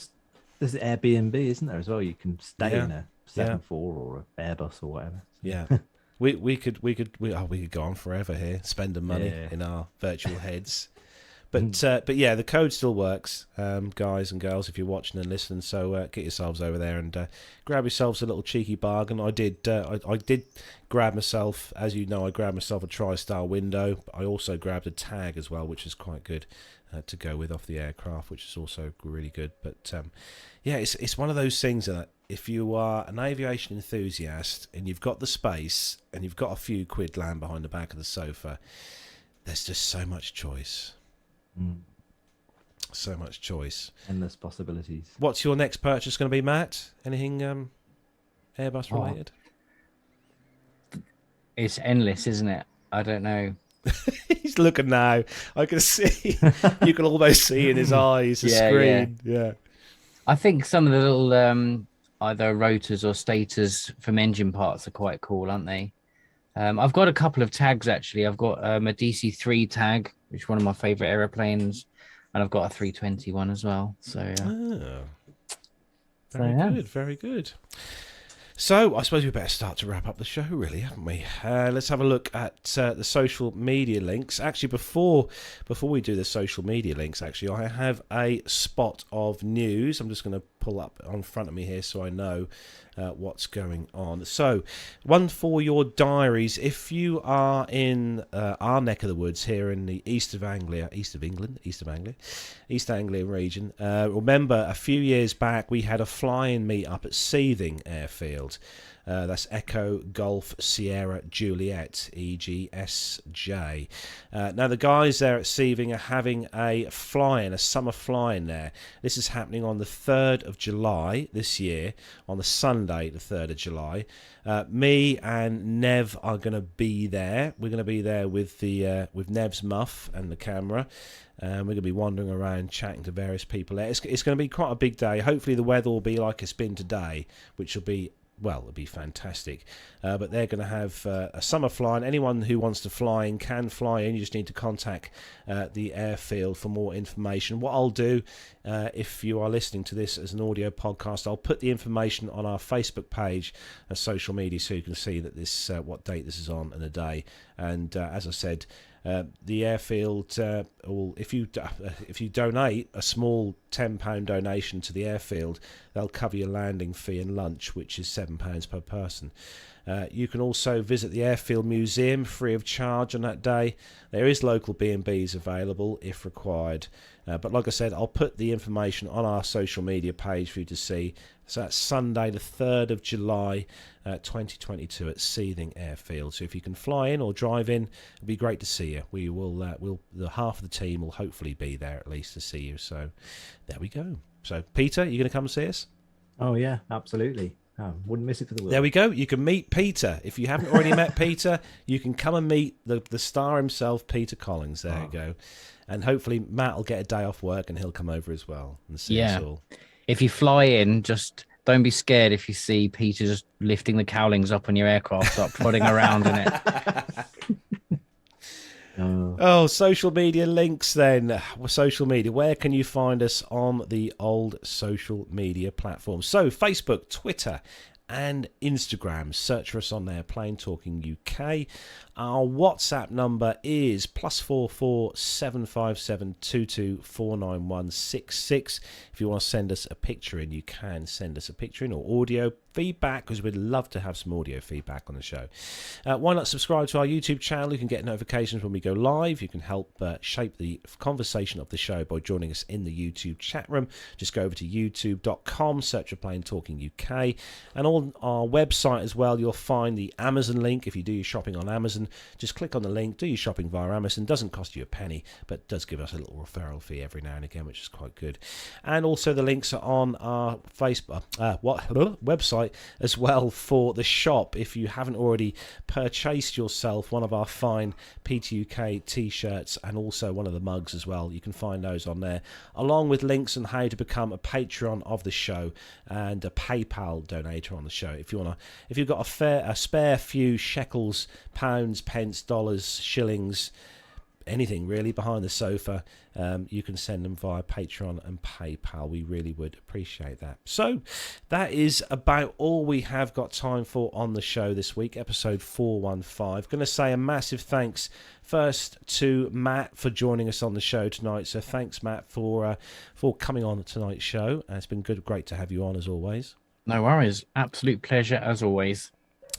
The there's Airbnb, isn't there, as well? You can stay Yeah. in a 747 or an Airbus or whatever. Yeah. We could go on forever here, spending money in our virtual heads. But yeah, the code still works, guys and girls, if you're watching and listening. So get yourselves over there and grab yourselves a little cheeky bargain. I did grab myself, as you know, I grabbed myself a TriStar window. I also grabbed a tag as well, which is quite good to go with off the aircraft, which is also really good. But yeah, it's one of those things that if you are an aviation enthusiast and you've got the space and you've got a few quid land behind the back of the sofa, there's just so much choice. So much choice. Endless possibilities. What's your next purchase going to be, Matt? Anything Airbus related? It's endless, isn't it? I don't know. He's looking now. I can see. You can almost see in his eyes the screen. Yeah. I think some of the little either rotors or stators from engine parts are quite cool, aren't they? I've got a couple of tags actually. I've got a DC-3 tag, which is one of my favorite aeroplanes, and I've got a 321 as well. So very good. So I suppose we better start to wrap up the show, really, haven't we? Let's have a look at the social media links. Actually, before we do the social media links, actually, I have a spot of news. I'm just going to pull up on front of me here so I know what's going on. So, one for your diaries. If you are in our neck of the woods here in the East Anglia region, remember a few years back we had a flying meet up at Seething Airfield. That's Echo Golf Sierra Juliet EGSJ. Now the guys there at Seething are having a summer flying there. This is happening on the 3rd of July this year, on the Sunday the 3rd of July. Me and Nev are going to be there. We're going to be there with Nev's muff and the camera. We're going to be wandering around chatting to various people there. It's going to be quite a big day. Hopefully the weather will be like it's been today, which will be, well, it'll be fantastic. But they're going to have a summer flying. Anyone who wants to fly in can fly in. You just need to contact the airfield for more information. What I'll do, if you are listening to this as an audio podcast, I'll put the information on our Facebook page and social media so you can see that this what date this is on and a day. And as I said, the airfield if you donate a small £10 donation to the airfield, they'll cover your landing fee and lunch, which is £7 per person. You can also visit the airfield museum free of charge on that day. There is local B&Bs available if required, but like I said, I'll put the information on our social media page for you to see. So that's Sunday the 3rd of July 2022 at Seething Airfield. So if you can fly in or drive in, it'll be great to see you. We will the half of the team will hopefully be there at least to see you. So there we go. So Peter, you going to come and see us? Oh yeah, absolutely. Wouldn't miss it for the world. There we go. You can meet Peter. If you haven't already met Peter, you can come and meet the star himself, Peter Collins. There you go. And hopefully Matt will get a day off work and he'll come over as well and see us all. If you fly in, just don't be scared if you see Peter just lifting the cowlings up on your aircraft, start prodding around in it. Oh, social media links then. Social media. Where can you find us on the old social media platforms? So, Facebook, Twitter, and Instagram. Search for us on there, Plain Talking UK. Our WhatsApp number is +44 757 22 49166. If you want to send us a picture in, you can send us a picture in, or audio feedback, because we'd love to have some audio feedback on the show. Why not subscribe to our YouTube channel? You can get notifications when we go live. You can help shape the conversation of the show by joining us in the YouTube chat room. Just go over to youtube.com, search for Plain Talking UK, and on our website as well you'll find the Amazon link. If you do your shopping on Amazon, just click on the link, do your shopping via Amazon. Doesn't cost you a penny, but does give us a little referral fee every now and again, which is quite good. And also the links are on our Facebook website as well for the shop. If you haven't already purchased yourself one of our fine PTUK t-shirts and also one of the mugs as well, you can find those on there, along with links on how to become a Patreon of the show and a PayPal donator on the show. If you've got a spare few shekels, pounds, pence, dollars, shillings, anything really behind the sofa, you can send them via Patreon and PayPal. We really would appreciate that. So that is about all we have got time for on the show this week, episode 415. Going to say a massive thanks first to Matt for joining us on the show tonight. So thanks, Matt, for coming on tonight's show. It's been great to have you on as always. No worries. Absolute pleasure as always.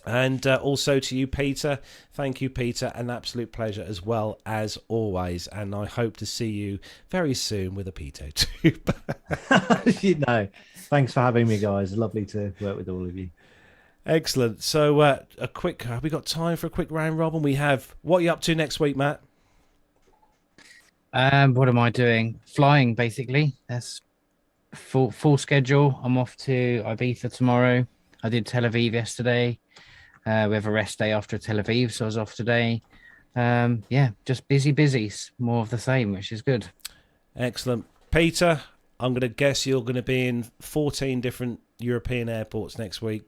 And also to you, Peter. Thank you, Peter. An absolute pleasure as well as always. And I hope to see you very soon with a pitot tube. Thanks for having me, guys. Lovely to work with all of you. Excellent. So have we got time for a quick round robin? We have. What are you up to next week, Matt? What am I doing? Flying, basically. That's full schedule. I'm off to Ibiza tomorrow. I did Tel Aviv yesterday. We have a rest day after Tel Aviv, so I was off today. Just busy. More of the same, which is good. Excellent. Peter, I'm going to guess you're going to be in 14 different European airports next week.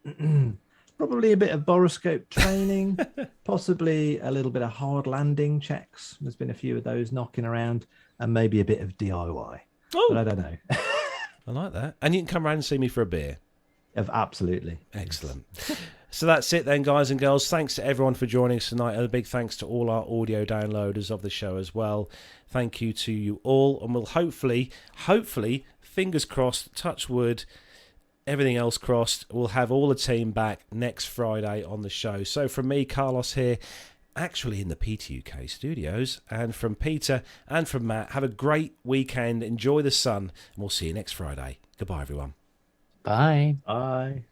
Probably a bit of boroscope training, possibly a little bit of hard landing checks. There's been a few of those knocking around, and maybe a bit of DIY. Oh, but I don't know. I like that. And you can come around and see me for a beer. Absolutely. Excellent. So that's it then, guys and girls. Thanks to everyone for joining us tonight. And a big thanks to all our audio downloaders of the show as well. Thank you to you all. And we'll hopefully, fingers crossed, touch wood, everything else crossed, we'll have all the team back next Friday on the show. So from me, Carlos here, actually in the PTUK studios, and from Peter and from Matt, have a great weekend. Enjoy the sun. And we'll see you next Friday. Goodbye, everyone. Bye. Bye.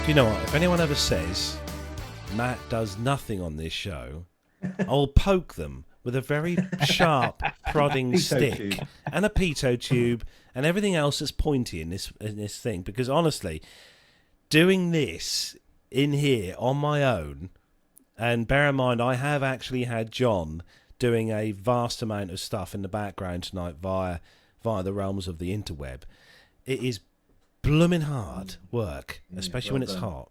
You know what? If anyone ever says Matt does nothing on this show, I'll poke them with a very sharp prodding stick and a pitot tube and everything else that's pointy in this thing. Because honestly, doing this in here on my own, and bear in mind I have actually had John doing a vast amount of stuff in the background tonight via the realms of the interweb. It is blooming hard work, especially when it's hot.